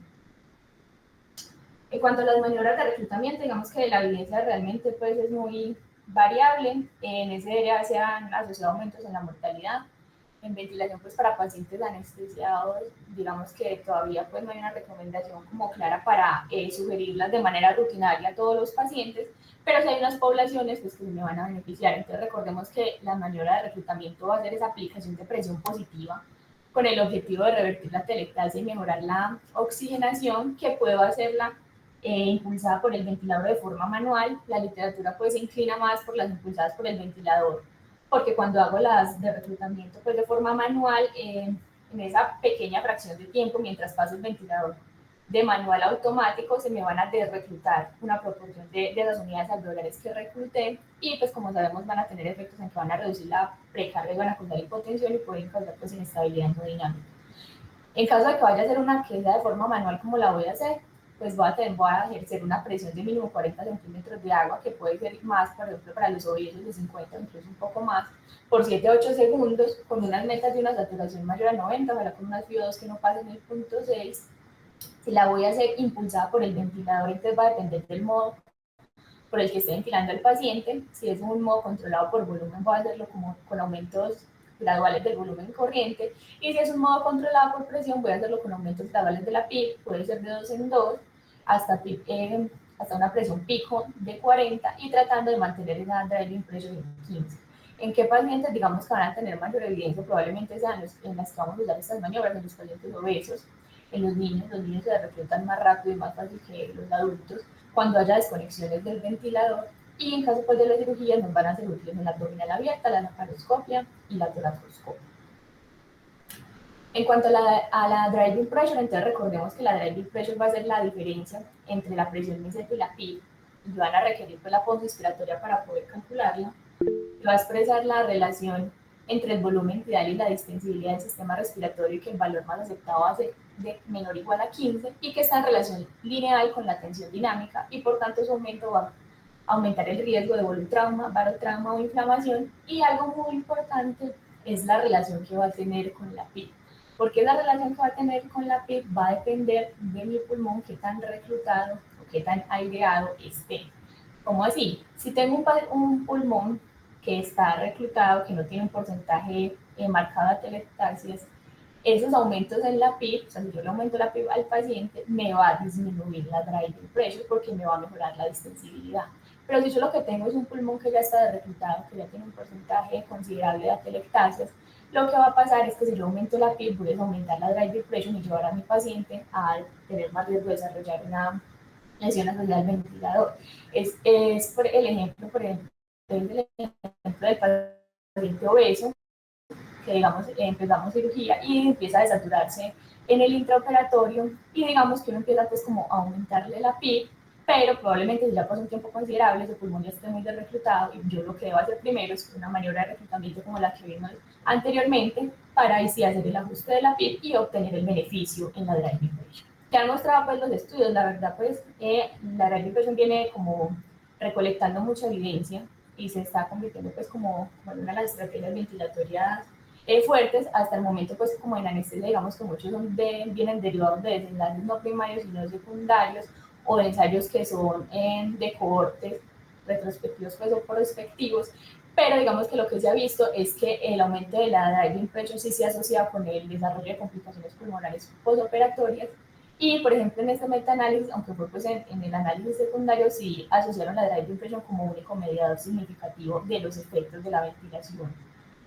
S1: En cuanto a las maniobras de reclutamiento, digamos que la evidencia realmente pues, es muy variable. En ese área se han asociado aumentos en la mortalidad. en ventilación pues para pacientes anestesiados, digamos que todavía pues no hay una recomendación como clara para sugerirlas de manera rutinaria a todos los pacientes, pero sí hay unas poblaciones pues que se me van a beneficiar. Entonces recordemos que la maniobra de reclutamiento va a ser esa aplicación de presión positiva con el objetivo de revertir la atelectasia y mejorar la oxigenación, que puedo hacerla impulsada por el ventilador de forma manual. La literatura pues se inclina más por las impulsadas por el ventilador, porque cuando hago las de reclutamiento pues de forma manual, en esa pequeña fracción de tiempo, mientras paso el ventilador de manual a automático, se me van a desreclutar una proporción de esas unidades alveolares que recluté, y pues como sabemos van a tener efectos en que van a reducir la precarga y van a causar hipotensión y pueden causar pues inestabilidad hemodinámica. En caso de que vaya a hacer una que sea de forma manual como la voy a hacer, pues voy a ejercer una presión de mínimo 40 centímetros de agua, que puede ser más, por ejemplo, para los obesos de 50 o incluso un poco más, por 7 a 8 segundos, con unas metas de una saturación mayor a 90, ojalá con unas FIO2 que no pasen el punto 6. Si la voy a hacer impulsada por el ventilador, entonces va a depender del modo por el que esté ventilando al paciente. Si es un modo controlado por volumen, voy a hacerlo como con aumentos graduales del volumen corriente, y si es un modo controlado por presión, voy a hacerlo con aumentos graduales de la PIB, puede ser de 2 en 2, hasta, hasta una presión pico de 40, y tratando de mantener esa driving pressure en 15. ¿En qué pacientes, digamos, que van a tener mayor evidencia? Probablemente sean en las que vamos a usar estas maniobras, en los pacientes obesos. En los niños se reclutan más rápido y más fácil que los adultos, cuando haya desconexiones del ventilador, y en caso pues, de la cirugía nos van a ser útiles en la abdominal abierta, la laparoscopia y la toracoscopia. En cuanto a la driving pressure, entonces recordemos que la driving pressure va a ser la diferencia entre la presión meseto y la PIB, y van a requerir pues, la punta inspiratoria para poder calcularla. Va a expresar la relación entre el volumen ideal y la distensibilidad del sistema respiratorio, y que el valor más aceptado va a ser de menor o igual a 15, y que está en relación lineal con la tensión dinámica, y por tanto su aumento va a aumentar el riesgo de volutrauma, barotrauma o inflamación. Y algo muy importante es la relación que va a tener con la PIB, porque la relación que va a tener con la PIB va a depender de mi pulmón, qué tan reclutado o qué tan aireado esté. ¿Cómo así? Si tengo un pulmón que está reclutado, que no tiene un porcentaje marcado de atelectasias, esos aumentos en la PIB, o sea, si yo le aumento la PIB al paciente, me va a disminuir la driving pressure porque me va a mejorar la distensibilidad. Pero si yo lo que tengo es un pulmón que ya está reclutado, que ya tiene un porcentaje considerable de atelectasias, lo que va a pasar es que si yo aumento la PIB, voy a aumentar la driving pressure y llevar a mi paciente a tener más riesgo de desarrollar una lesión asociada al ventilador. Es por el ejemplo, del paciente obeso, que digamos empezamos cirugía y empieza a desaturarse en el intraoperatorio, y digamos que uno empieza pues como a aumentarle la PIB, pero probablemente si ya pasó un tiempo considerable, su pulmón ya esté muy desreclutado, y yo lo que debo hacer primero es una maniobra de reclutamiento como la que vimos anteriormente, para ahí sí hacer el ajuste de la PIB y obtener el beneficio en la driving pressure. Que han mostrado pues los estudios, la verdad pues la driving pressure viene como recolectando mucha evidencia y se está convirtiendo pues como una de las estrategias ventilatorias fuertes hasta el momento, pues como en anestesia, digamos que muchos vienen derivados de desenlaces no primarios sino secundarios, o de ensayos que son de cohortes retrospectivos pues, o prospectivos, pero digamos que lo que se ha visto es que el aumento de la driving pressure sí se asocia con el desarrollo de complicaciones pulmonares postoperatorias. Y, por ejemplo, en este metaanálisis, aunque fue pues en el análisis secundario, sí asociaron la driving pressure como único mediador significativo de los efectos de la ventilación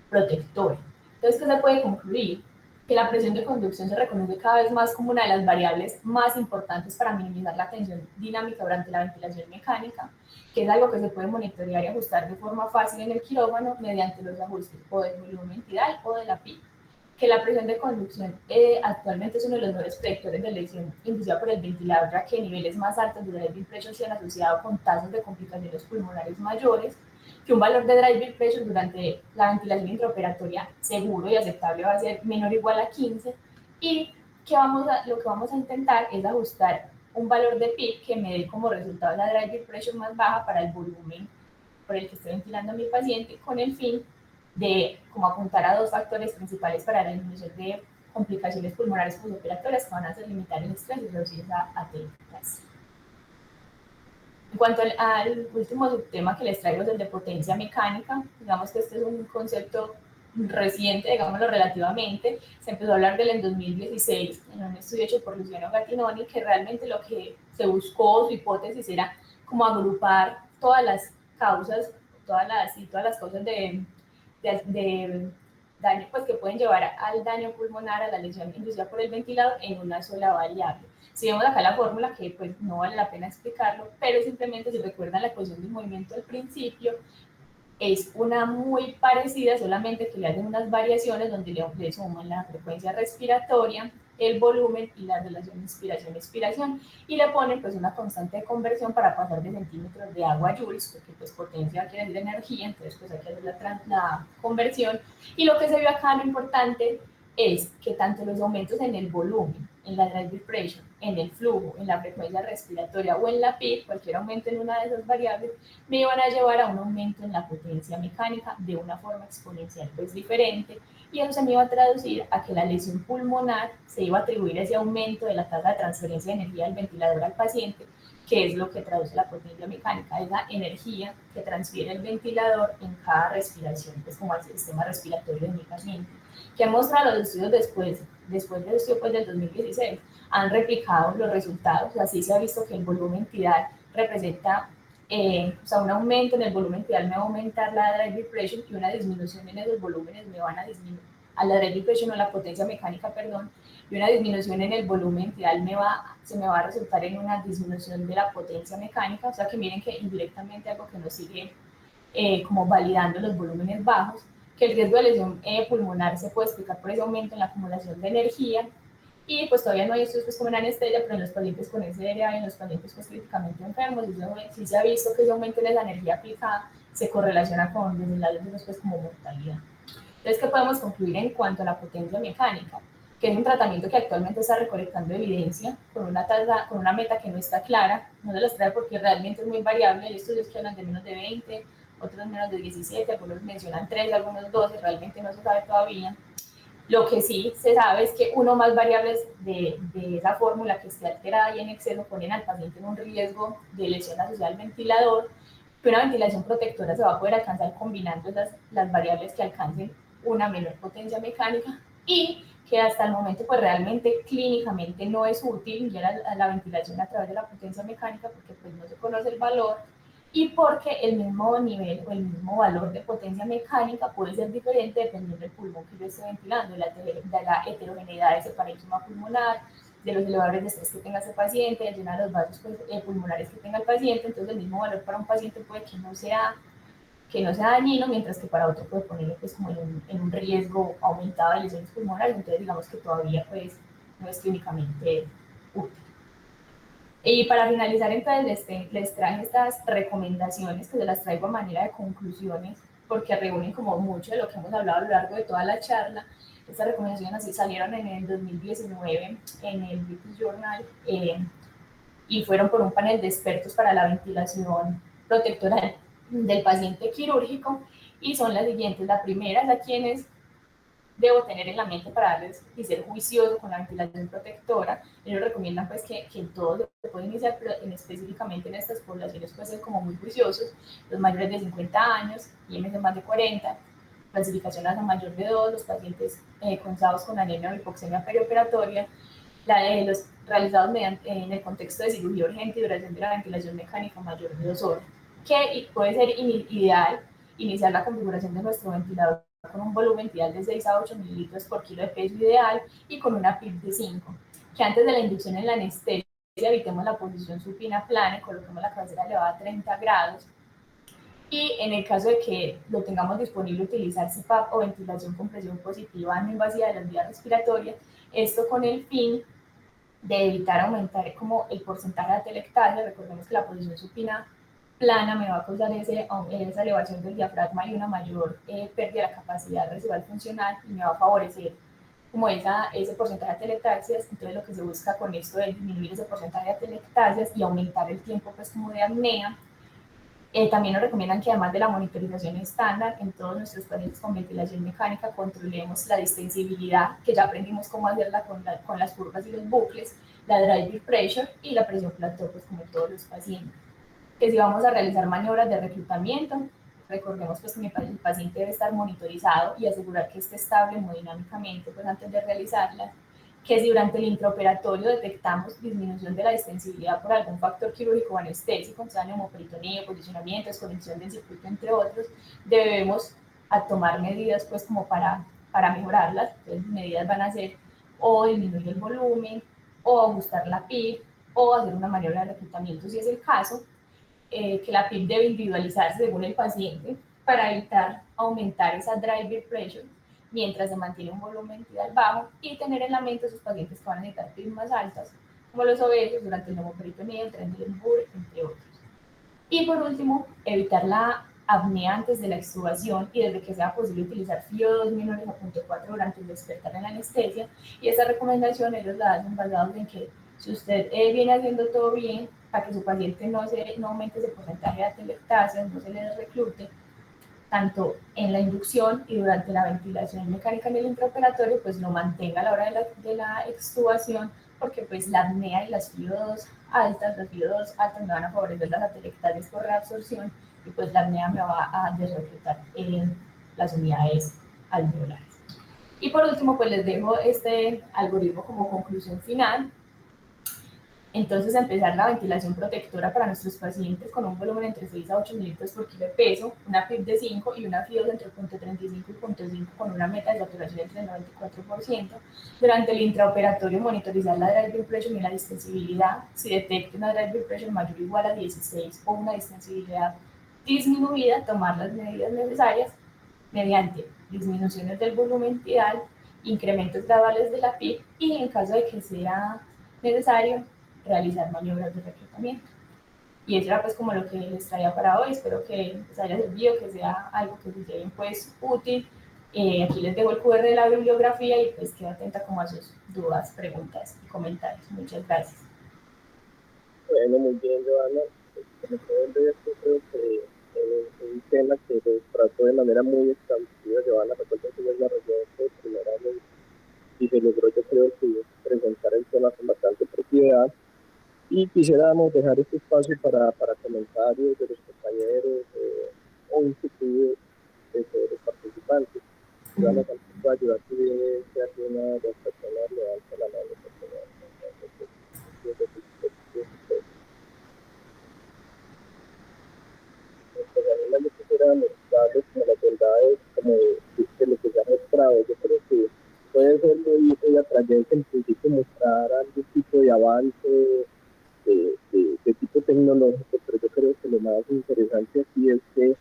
S1: protectora. Entonces, ¿qué se puede concluir? Que la presión de conducción se reconoce cada vez más como una de las variables más importantes para minimizar la tensión dinámica durante la ventilación mecánica, que es algo que se puede monitorear y ajustar de forma fácil en el quirófano mediante los ajustes o del volumen tidal o de la PIB. Que la presión de conducción actualmente es uno de los nuevos predictores de lesión inducida por el ventilador, ya que niveles más altos de driving pressure se han asociado con tasas de complicaciones pulmonares mayores, que un valor de driving pressure durante la ventilación intraoperatoria seguro y aceptable va a ser menor o igual a 15, y que lo que vamos a intentar es ajustar un valor de PIB que me dé como resultado la driving pressure más baja para el volumen por el que estoy ventilando a mi paciente, con el fin de como apuntar a dos factores principales para la disminución de complicaciones pulmonares postoperatorias, que van a ser limitar el estrés y reducir esa atelectasia. En cuanto al último subtema que les traigo, es el de potencia mecánica. Digamos que este es un concepto reciente, digámoslo relativamente, se empezó a hablar del en 2016, en un estudio hecho por Luciano Gattinoni, que realmente lo que se buscó, su hipótesis era como agrupar todas las causas, todas las causas de daño, pues que pueden llevar al daño pulmonar, a la lesión inducida por el ventilador en una sola variable. Si vemos acá la fórmula, que pues no vale la pena explicarlo, pero simplemente si recuerdan la ecuación del movimiento al principio, es una muy parecida, solamente que le hacen unas variaciones donde le suman la frecuencia respiratoria, el volumen y la relación inspiración-expiración, y le ponen pues una constante de conversión para pasar de centímetros de agua a joules, porque pues potencia quiere decir energía, entonces pues hay que hacer la conversión, y lo que se vio acá, lo importante, es que tanto los aumentos en el volumen, en la drive pressure, en el flujo, en la frecuencia respiratoria o en la PIB, cualquier aumento en una de esas variables, me iban a llevar a un aumento en la potencia mecánica de una forma exponencial pues diferente, y eso se me iba a traducir a que la lesión pulmonar se iba a atribuir a ese aumento de la tasa de transferencia de energía del ventilador al paciente, que es lo que traduce la potencia mecánica, es la energía que transfiere el ventilador en cada respiración, pues como al sistema respiratorio de mi paciente, que han mostrado los estudios después del estudio pues, del 2016, han replicado los resultados, así se ha visto que el volumen tidal representa o sea, un aumento en el volumen tidal me va a aumentar la drive pressure y una disminución en esos volúmenes me van a disminuir, a la drive pressure o la potencia mecánica, perdón, y una disminución en el volumen tidal se me va a resultar en una disminución de la potencia mecánica, o sea que miren que indirectamente algo que nos sigue como validando los volúmenes bajos, que el riesgo de lesión pulmonar se puede explicar por ese aumento en la acumulación de energía, y pues todavía no hay estudios pues, como en anestesia, pero en los pacientes con SDRA y en los pacientes pues, críticamente enfermos, sí se ha visto que ese aumento de la energía aplicada se correlaciona con desenlaces pues, como mortalidad. Entonces, ¿qué podemos concluir en cuanto a la potencia mecánica? Que es un tratamiento que actualmente está recolectando evidencia con una meta que no está clara, no se las trae porque realmente es muy variable, hay estudios que hablan de menos de 20, otros menos de 17, algunos mencionan 3, algunos 12, realmente no se sabe todavía. Lo que sí se sabe es que uno más variables de esa fórmula que esté alterada y en exceso ponen al paciente en un riesgo de lesión asociada al ventilador, que una ventilación protectora se va a poder alcanzar combinando las variables que alcancen una menor potencia mecánica, y que hasta el momento pues realmente clínicamente no es útil ya la ventilación a través de la potencia mecánica porque pues no se conoce el valor, y porque el mismo nivel o el mismo valor de potencia mecánica puede ser diferente dependiendo del pulmón que yo esté ventilando, de la heterogeneidad de ese parénquima pulmonar, de los elevadores de estrés que tenga ese paciente, de llenar los vasos pues, pulmonares que tenga el paciente. Entonces el mismo valor para un paciente puede que no sea dañino, mientras que para otro puede ponerlo pues, como en un riesgo aumentado de lesiones pulmonares, entonces digamos que todavía pues, no es clínicamente útil. Y para finalizar, entonces, les traje estas recomendaciones que se las traigo a manera de conclusiones, porque reúnen como mucho de lo que hemos hablado a lo largo de toda la charla. Estas recomendaciones así salieron en el 2019 en el British Journal y fueron por un panel de expertos para la ventilación protectora del paciente quirúrgico, y son las siguientes. La primera es a quienes debo tener en la mente para darles y ser juicioso con la ventilación protectora. Ellos recomiendan pues que en todo se puede iniciar, pero específicamente en estas poblaciones puede ser como muy juiciosos, los mayores de 50 años, IMC de más de 40, clasificación ASA mayor de 2, los pacientes consados con anemia o hipoxemia perioperatoria, la de los realizados en el contexto de cirugía urgente y duración de la ventilación mecánica mayor de 2 horas, que puede ser ideal iniciar la configuración de nuestro ventilador con un volumen ideal de 6 a 8 mililitros por kilo de peso ideal y con una PIB de 5, que antes de la inducción en la anestesia evitemos la posición supina plana y coloquemos la cabecera elevada a 30 grados, y en el caso de que lo tengamos disponible utilizar CPAP o ventilación con presión positiva no invasiva de las vías respiratorias, esto con el fin de evitar aumentar como el porcentaje de atelectasia. Recordemos que la posición supina plana me va a causar esa elevación del diafragma y una mayor pérdida de la capacidad residual funcional, y me va a favorecer como ese porcentaje de atelectasias. Entonces lo que se busca con esto es disminuir ese porcentaje de atelectasias y aumentar el tiempo pues como de apnea. También nos recomiendan que además de la monitorización estándar en todos nuestros pacientes con ventilación mecánica controlemos la distensibilidad, que ya aprendimos cómo hacerla con las curvas y los bucles, la drive pressure y la presión plató, pues como en todos los pacientes. Que si vamos a realizar maniobras de reclutamiento, recordemos pues que el paciente debe estar monitorizado y asegurar que esté estable hemodinámicamente pues antes de realizarlas, que si durante el intraoperatorio detectamos disminución de la distensibilidad por algún factor quirúrgico o anestésico, o sea, neumoperitoneo, posicionamiento, desconexión del circuito, entre otros, debemos a tomar medidas pues como para mejorarlas. Entonces, medidas van a ser o disminuir el volumen, o ajustar la PIB, o hacer una maniobra de reclutamiento si es el caso, que la PIB debe individualizarse según el paciente para evitar aumentar esa drive pressure mientras se mantiene un volumen vital bajo y tener en la mente a sus pacientes que van a necesitar PIB más altas, como los obesos durante el neumoperitoneo, el Trendelenburg, entre otros. Y por último, evitar la apnea antes de la extubación y desde que sea posible utilizar FIO2 menores a 0.4 durante el despertar en la anestesia. Y esta recomendación ellos la hacen basados en que si usted viene haciendo todo bien, para que su paciente no aumente ese porcentaje de atelectasias, no se le reclute, tanto en la inducción y durante la ventilación mecánica en el intraoperatorio, pues lo mantenga a la hora de la extubación, porque pues la apnea y las FIO2 altas me van a favorecer las atelectasias por reabsorción y pues la apnea me va a desreclutar en las unidades alveolares. Y por último, pues les dejo este algoritmo como conclusión final. Entonces, empezar la ventilación protectora para nuestros pacientes con un volumen entre 6 a 8 mililitros por kilo de peso, una PIB de 5 y una FIO entre 0.35 y 0.5 con una meta de saturación entre el 94%. Durante el intraoperatorio, monitorizar la drive pressure y la distensibilidad. Si detecta una drive pressure mayor o igual a 16 o una distensibilidad disminuida, tomar las medidas necesarias mediante disminuciones del volumen tidal, incrementos graduales de la PIB y en caso de que sea necesario, realizar maniobras de reclutamiento. Y eso era pues como lo que les traía para hoy. Espero que les haya servido, que sea algo que les lleven pues útil. Aquí les dejo el QR de la bibliografía y pues quedo atenta como a sus dudas, preguntas y comentarios. Muchas gracias.
S2: Bueno, muy bien, Joana. Como pueden ver, yo creo que un tema que lo trató de manera muy exhaustiva, Joana, recuerden que ella es la residente primeramente y se logró, yo creo que presentar el tema con bastante propiedad. Y quisiéramos dejar este espacio para comentarios de los compañeros o inquietudes de todos los participantes. Joana, también puede ayudar si alguna de las personas levanta la mano. Pues a mí me quisiera mostrarles como las bondades como de lo que se ha mostrado. Yo creo que puede ser muy atrayente en principio mostrar algún tipo de avance de tipo tecnológico, pero yo creo que lo más interesante aquí es que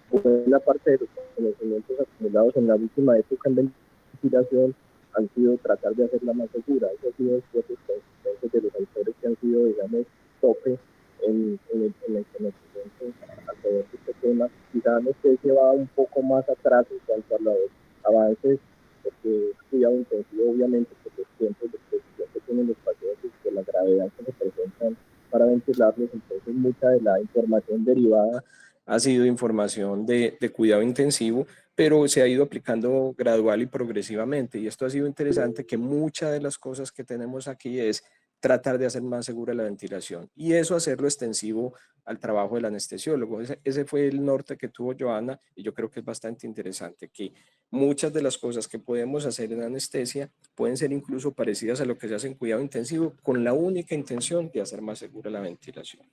S2: buena parte de los conocimientos acumulados en la última época en ventilación han sido tratar de hacerla más segura. Eso ha sido después de los autores que han sido, digamos, tope en el conocimiento alrededor de este tema. Quizás no sé si va un poco más atrás en cuanto a los avances, porque cuidado intensivo, obviamente, por los tiempos de exposición que tienen los pacientes, por la gravedad que se presentan para ventilarlos, entonces mucha de la información derivada ha sido información de cuidado intensivo, pero se ha ido aplicando gradual y progresivamente. Y esto ha sido interesante, que muchas de las cosas que tenemos aquí es tratar de hacer más segura la ventilación y eso hacerlo extensivo al trabajo del anestesiólogo. Ese fue el norte que tuvo Joana y yo creo que es bastante interesante, que muchas de las cosas que podemos hacer en anestesia pueden ser incluso parecidas a lo que se hace en cuidado intensivo con la única intención de hacer más segura la ventilación.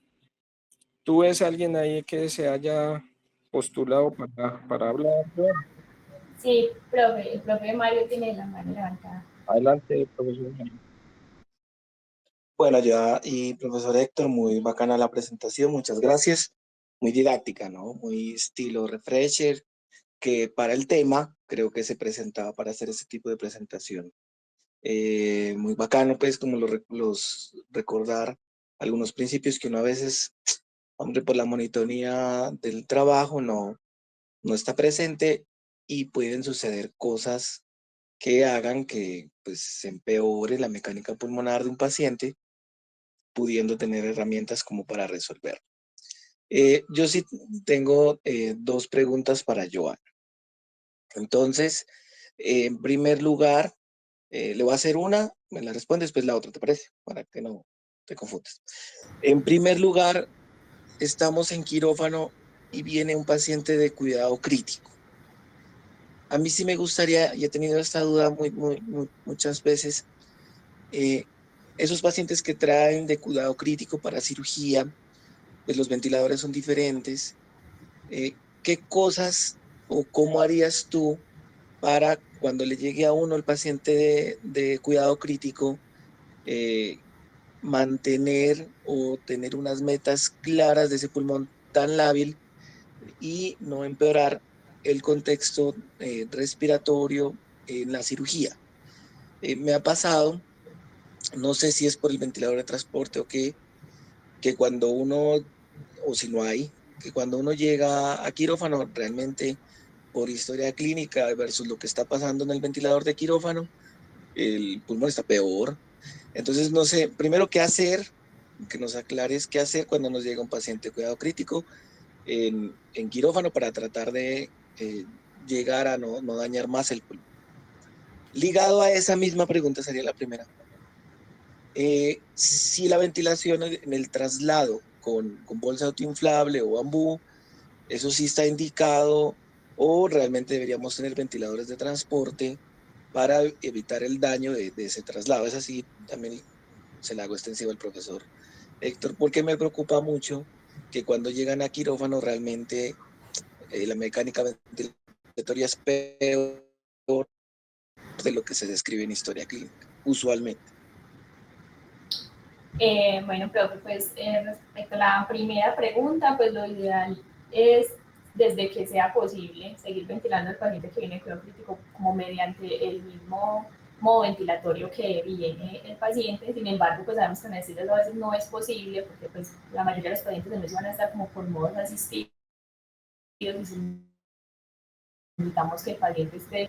S2: ¿Tú ves a alguien ahí que se haya postulado para hablar?
S1: Sí, profe, el profe Mario tiene la mano levantada.
S2: Adelante, profesor.
S3: Bueno, ya, y profesor Héctor, muy bacana la presentación, muchas gracias. Muy didáctica, ¿no? Muy estilo refresher, que para el tema creo que se presentaba para hacer ese tipo de presentación. Muy bacano, pues, como los recordar algunos principios que uno a veces, hombre, por la monotonía del trabajo no está presente y pueden suceder cosas que hagan que pues, se empeore la mecánica pulmonar de un paciente, pudiendo tener herramientas como para resolver. Yo sí tengo dos preguntas para Joan. Entonces, en primer lugar, le voy a hacer una, me la responde, después la otra, ¿te parece? Para que no te confundas. En primer lugar, estamos en quirófano y viene un paciente de cuidado crítico. A mí sí me gustaría, y he tenido esta duda muchas veces, esos pacientes que traen de cuidado crítico para cirugía, pues los ventiladores son diferentes. ¿Qué cosas o cómo harías tú para cuando le llegue a uno el paciente de cuidado crítico, mantener o tener unas metas claras de ese pulmón tan lábil y no empeorar el contexto respiratorio en la cirugía? Me ha pasado, no sé si es por el ventilador de transporte o qué, que cuando uno, o si no hay, que cuando uno llega a quirófano, realmente por historia clínica versus lo que está pasando en el ventilador de quirófano, el pulmón está peor. Entonces, no sé, primero qué hacer, que nos aclares qué hacer cuando nos llega un paciente de cuidado crítico en quirófano para tratar de llegar a no dañar más el pulmón. Ligado a esa misma pregunta sería la primera. Si la ventilación en el traslado con bolsa autoinflable o bambú, eso sí está indicado, o realmente deberíamos tener ventiladores de transporte para evitar el daño de ese traslado. Es así, también se la hago extensivo al profesor Héctor, porque me preocupa mucho que cuando llegan a quirófano realmente la mecánica ventilatoria es peor de lo que se describe en historia clínica, usualmente.
S1: Bueno, profe, pues respecto a la primera pregunta, pues lo ideal es, desde que sea posible, seguir ventilando al paciente que viene con crítico como mediante el mismo modo ventilatorio que viene el paciente. Sin embargo, pues sabemos que en anestesias a veces no es posible porque pues la mayoría de los pacientes de van a estar como por modos asistidos y necesitamos que el paciente esté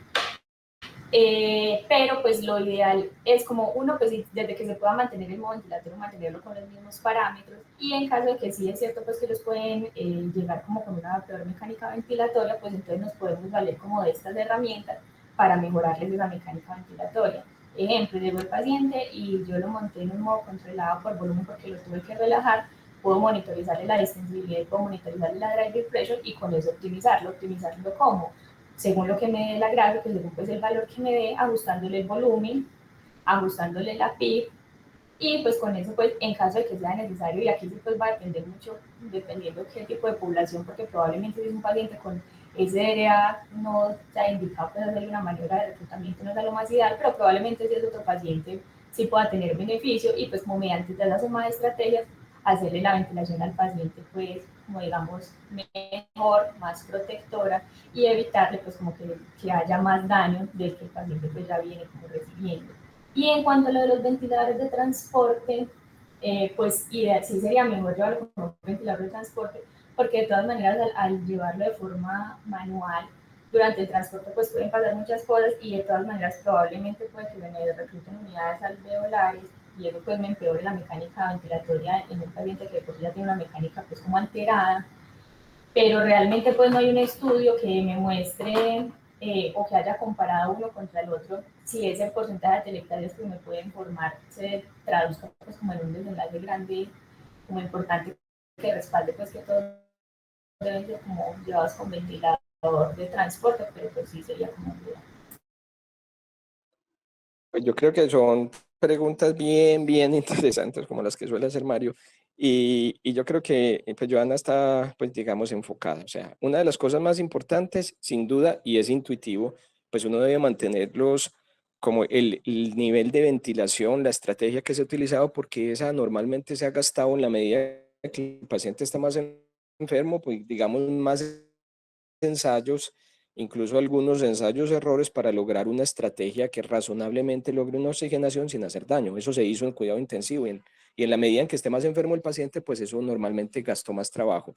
S1: pero pues lo ideal es como uno, pues desde que se pueda mantener el modo ventilatorio, mantenerlo con los mismos parámetros, y en caso de que sí es cierto pues que los pueden llegar como con una peor mecánica ventilatoria, pues entonces nos podemos valer como de estas herramientas para mejorarles esa mecánica ventilatoria. Ejemplo, llegó el paciente y yo lo monté en un modo controlado por volumen porque lo tuve que relajar, puedo monitorizarle la distensibilidad, puedo monitorizarle la drive pressure y con eso optimizarlo. ¿Optimizarlo cómo? Según lo que me dé la gráfica, según pues el valor que me dé, ajustándole el volumen, ajustándole la PIB, y pues con eso pues en caso de que sea necesario, y aquí sí pues va a depender mucho dependiendo qué tipo de población, porque probablemente si es un paciente con SDRA no está indicado pues hacerle una maniobra de reclutamiento, no es lo más ideal, pero probablemente si es otro paciente sí pueda tener beneficio, y pues como mediante las demás estrategias hacerle la ventilación al paciente pues como digamos mejor, más protectora, y evitarle pues como que haya más daño del que el paciente pues ya viene como recibiendo. Y en cuanto a lo de los ventiladores de transporte, pues ideal, sí sería mejor llevarlo como un ventilador de transporte, porque de todas maneras al llevarlo de forma manual, durante el transporte pues pueden pasar muchas cosas, y de todas maneras probablemente puede que me recluten unidades alveolares, y eso pues me empeore la mecánica ventilatoria en un paciente que pues ya tiene una mecánica pues como alterada, pero realmente pues no hay un estudio que me muestre o que haya comparado uno contra el otro si ese porcentaje de atelectarias que me pueden formar se traduzca pues como en un desenlace grande, como importante, que respalde pues que todos deben ser como llevados con ventilador de transporte, pero pues sí sería como un día.
S4: Pues yo creo que son preguntas bien interesantes, como las que suele hacer Mario. Y yo creo que pues Joana está, pues digamos, enfocada. O sea, una de las cosas más importantes, sin duda, y es intuitivo, pues uno debe mantenerlos como el nivel de ventilación, la estrategia que se ha utilizado, porque esa normalmente se ha gastado en la medida que el paciente está más enfermo, pues digamos, más ensayos, incluso algunos ensayos errores para lograr una estrategia que razonablemente logre una oxigenación sin hacer daño. Eso se hizo en cuidado intensivo y en la medida en que esté más enfermo el paciente, pues eso normalmente gastó más trabajo.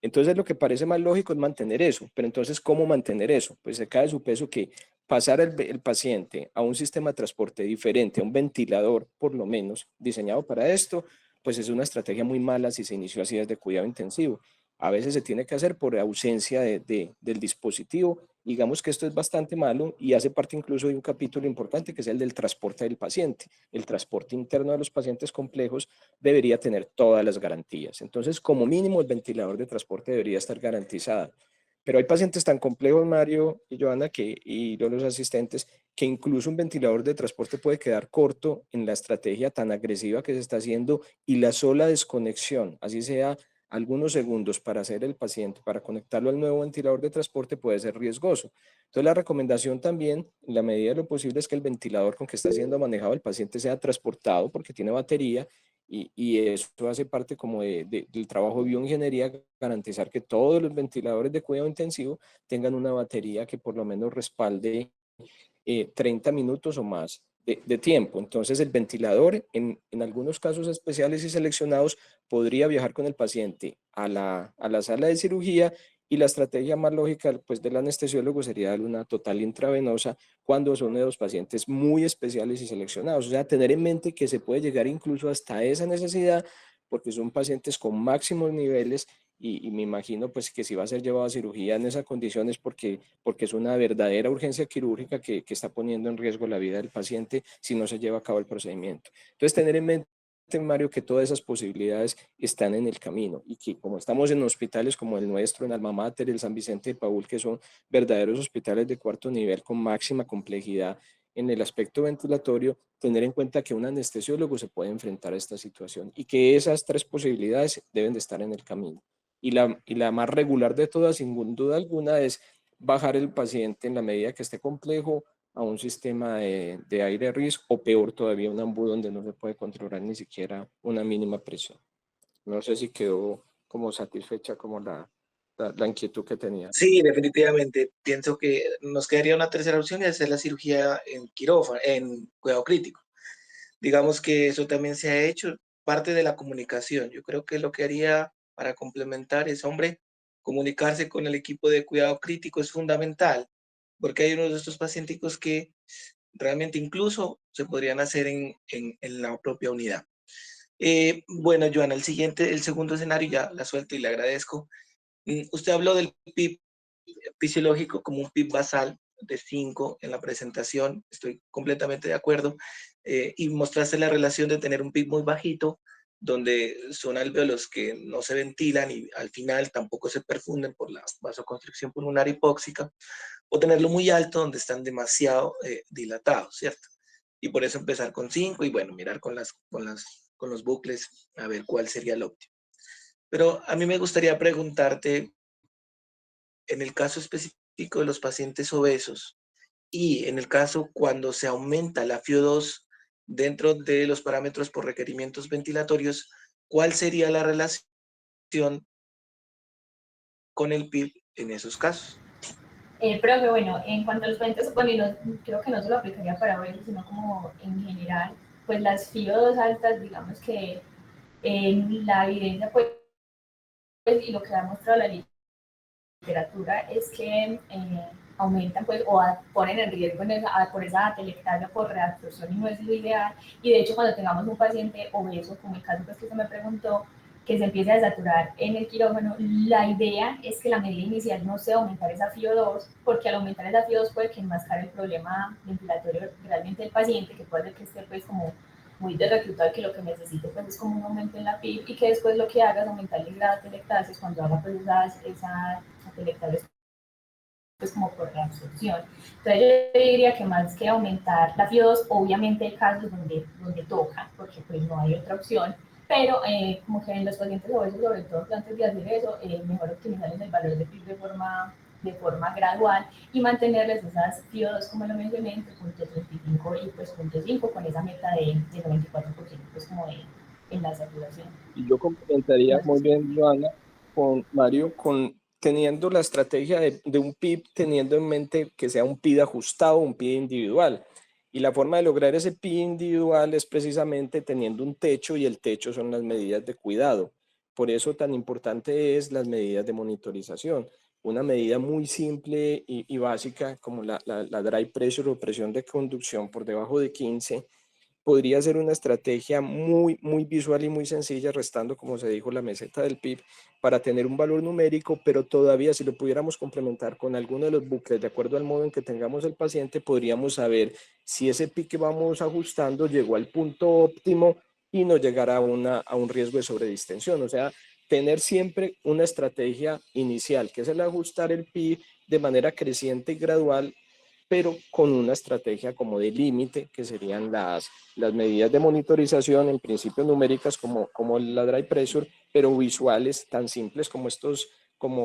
S4: Entonces lo que parece más lógico es mantener eso, pero entonces ¿cómo mantener eso? Pues se cae de su peso que pasar el paciente a un sistema de transporte diferente, a un ventilador por lo menos diseñado para esto, pues es una estrategia muy mala si se inició así desde cuidado intensivo. A veces se tiene que hacer por ausencia del dispositivo. Digamos que esto es bastante malo y hace parte incluso de un capítulo importante que es el del transporte del paciente. El transporte interno de los pacientes complejos debería tener todas las garantías. Entonces, como mínimo, el ventilador de transporte debería estar garantizado. Pero hay pacientes tan complejos, Mario y Joana, y los asistentes, que incluso un ventilador de transporte puede quedar corto en la estrategia tan agresiva que se está haciendo y la sola desconexión, así sea algunos segundos para hacer el paciente, para conectarlo al nuevo ventilador de transporte puede ser riesgoso. Entonces la recomendación también, en la medida de lo posible, es que el ventilador con que está siendo manejado el paciente sea transportado porque tiene batería y eso hace parte como del trabajo de bioingeniería, garantizar que todos los ventiladores de cuidado intensivo tengan una batería que por lo menos respalde 30 minutos o más de tiempo. Entonces el ventilador en algunos casos especiales y seleccionados podría viajar con el paciente a la sala de cirugía y la estrategia más lógica pues, del anestesiólogo sería darle una total intravenosa cuando son de los pacientes muy especiales y seleccionados. O sea, tener en mente que se puede llegar incluso hasta esa necesidad porque son pacientes con máximos niveles y me imagino pues que si va a ser llevado a cirugía en esas condiciones porque es una verdadera urgencia quirúrgica que está poniendo en riesgo la vida del paciente si no se lleva a cabo el procedimiento. Entonces, tener en mente, Mario, que todas esas posibilidades están en el camino y que como estamos en hospitales como el nuestro, en Alma Mater, el San Vicente de Paúl, que son verdaderos hospitales de cuarto nivel con máxima complejidad en el aspecto ventilatorio, tener en cuenta que un anestesiólogo se puede enfrentar a esta situación y que esas tres posibilidades deben de estar en el camino. Y la más regular de todas, sin duda alguna, es bajar el paciente en la medida que esté complejo a un sistema de aire RIS o peor todavía un ambú donde no se puede controlar ni siquiera una mínima presión. No sé si quedó como satisfecha como la inquietud que tenía.
S3: Sí, definitivamente. Pienso que nos quedaría una tercera opción y hacer la cirugía en quirófano, en cuidado crítico. Digamos que eso también se ha hecho, parte de la comunicación. Yo creo que lo que haría para complementar es, hombre, comunicarse con el equipo de cuidado crítico es fundamental, porque hay unos de estos pacientes que realmente incluso se podrían hacer en la propia unidad. Bueno, Joana, el segundo escenario ya la suelto y le agradezco. Usted habló del PIB fisiológico como un PIB basal de 5 en la presentación, estoy completamente de acuerdo, y mostraste la relación de tener un PIB muy bajito, donde son alvéolos que no se ventilan y al final tampoco se perfunden por la vasoconstricción pulmonar hipóxica, o tenerlo muy alto donde están demasiado dilatados, ¿cierto? Y por eso empezar con 5 y bueno, mirar con los bucles a ver cuál sería el óptimo. Pero a mí me gustaría preguntarte, en el caso específico de los pacientes obesos y en el caso cuando se aumenta la FIO2 dentro de los parámetros por requerimientos ventilatorios, ¿cuál sería la relación con el PIB en esos casos?
S1: Profe, bueno, en cuanto a los pacientes, bueno, y no, creo que no solo aplicaría para obesos, sino como en general, pues las FIO2 altas, digamos que en la evidencia, pues, y lo que ha mostrado la literatura es que aumentan pues, o ponen en riesgo por esa atelectasia por reabsorción y no es lo ideal. Y de hecho, cuando tengamos un paciente obeso, como el caso pues, que usted me preguntó, que se empiece a desaturar en el quirófano, la idea es que la medida inicial no sea aumentar esa FIO2, porque al aumentar esa FIO2 puede que enmascare el problema ventilatorio realmente del paciente, que puede ser que esté pues como muy de reclutar, que lo que necesite pues es como un aumento en la PIB y que después lo que haga es aumentar el grado de atelectasis cuando haga pues esas atelectasias pues como por reabsorción. Entonces yo diría que más que aumentar la FIO2, obviamente hay casos donde toca, porque pues no hay otra opción, pero como que en los pacientes obesos, sobre todo antes de hacer eso, mejor optimizarles el valor de PIB de forma gradual y mantenerles esas FIO2, como lo mencioné, entre 0.35 y pues 0.5 con esa meta de 94% pues como en la saturación.
S4: Y yo complementaría
S1: No sé
S4: muy
S1: si...
S4: bien, Joana, con Mario, teniendo la estrategia de un PIB, teniendo en mente que sea un PIB ajustado, un PIB individual. Y la forma de lograr ese PIB individual es precisamente teniendo un techo y el techo son las medidas de cuidado. Por eso tan importante es las medidas de monitorización. Una medida muy simple y básica como la dry pressure o presión de conducción por debajo de 15 podría ser una estrategia muy, muy visual y muy sencilla, restando, como se dijo, la meseta del PIB para tener un valor numérico, pero todavía si lo pudiéramos complementar con alguno de los bucles, de acuerdo al modo en que tengamos el paciente, podríamos saber si ese PIB que vamos ajustando llegó al punto óptimo y no llegará a un riesgo de sobredistensión. O sea, tener siempre una estrategia inicial, que es el ajustar el PIB de manera creciente y gradual, pero con una estrategia como de límite, que serían las medidas de monitorización, en principio numéricas como la dry pressure, pero visuales tan simples como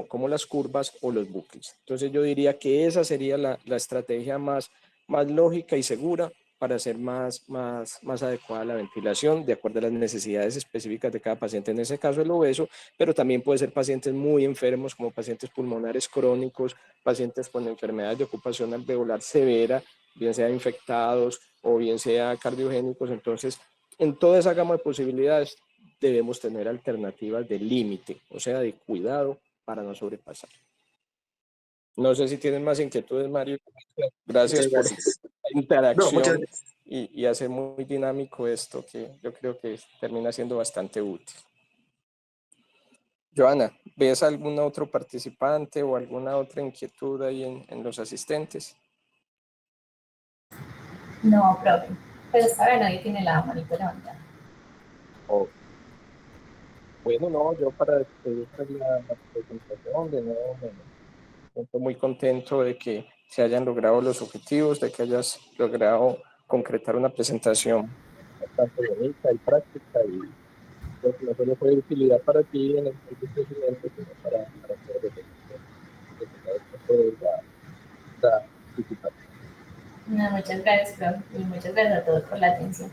S4: como las curvas o los bucles. Entonces yo diría que esa sería la estrategia más lógica y segura para hacer más adecuada la ventilación de acuerdo a las necesidades específicas de cada paciente, en ese caso el obeso, pero también puede ser pacientes muy enfermos como pacientes pulmonares crónicos, pacientes con enfermedades de ocupación alveolar severa, bien sea infectados o bien sea cardiogénicos. Entonces, en toda esa gama de posibilidades debemos tener alternativas de límite, o sea, de cuidado para no sobrepasar. No sé si tienen más inquietudes, Mario. Gracias
S3: Muchas
S4: por
S3: gracias.
S4: la
S3: No, muchas
S4: interacción
S3: gracias.
S4: y hacer muy dinámico esto, que yo creo que termina siendo bastante útil. Joana, ¿ves algún otro participante o alguna otra inquietud ahí en los asistentes?
S1: No, profe. Pero esta vez nadie tiene la manito levantada.
S4: Oh, bueno, no, yo para despedir pues, la presentación, de nuevo me siento muy contento de que se hayan logrado los objetivos, de que hayas logrado concretar una presentación bastante bonita y práctica y pues, no solo fue de utilidad para ti en el crecimiento, sino para todos los que tengan esta participación.
S1: No, muchas gracias, profe. Y muchas gracias a todos por la atención.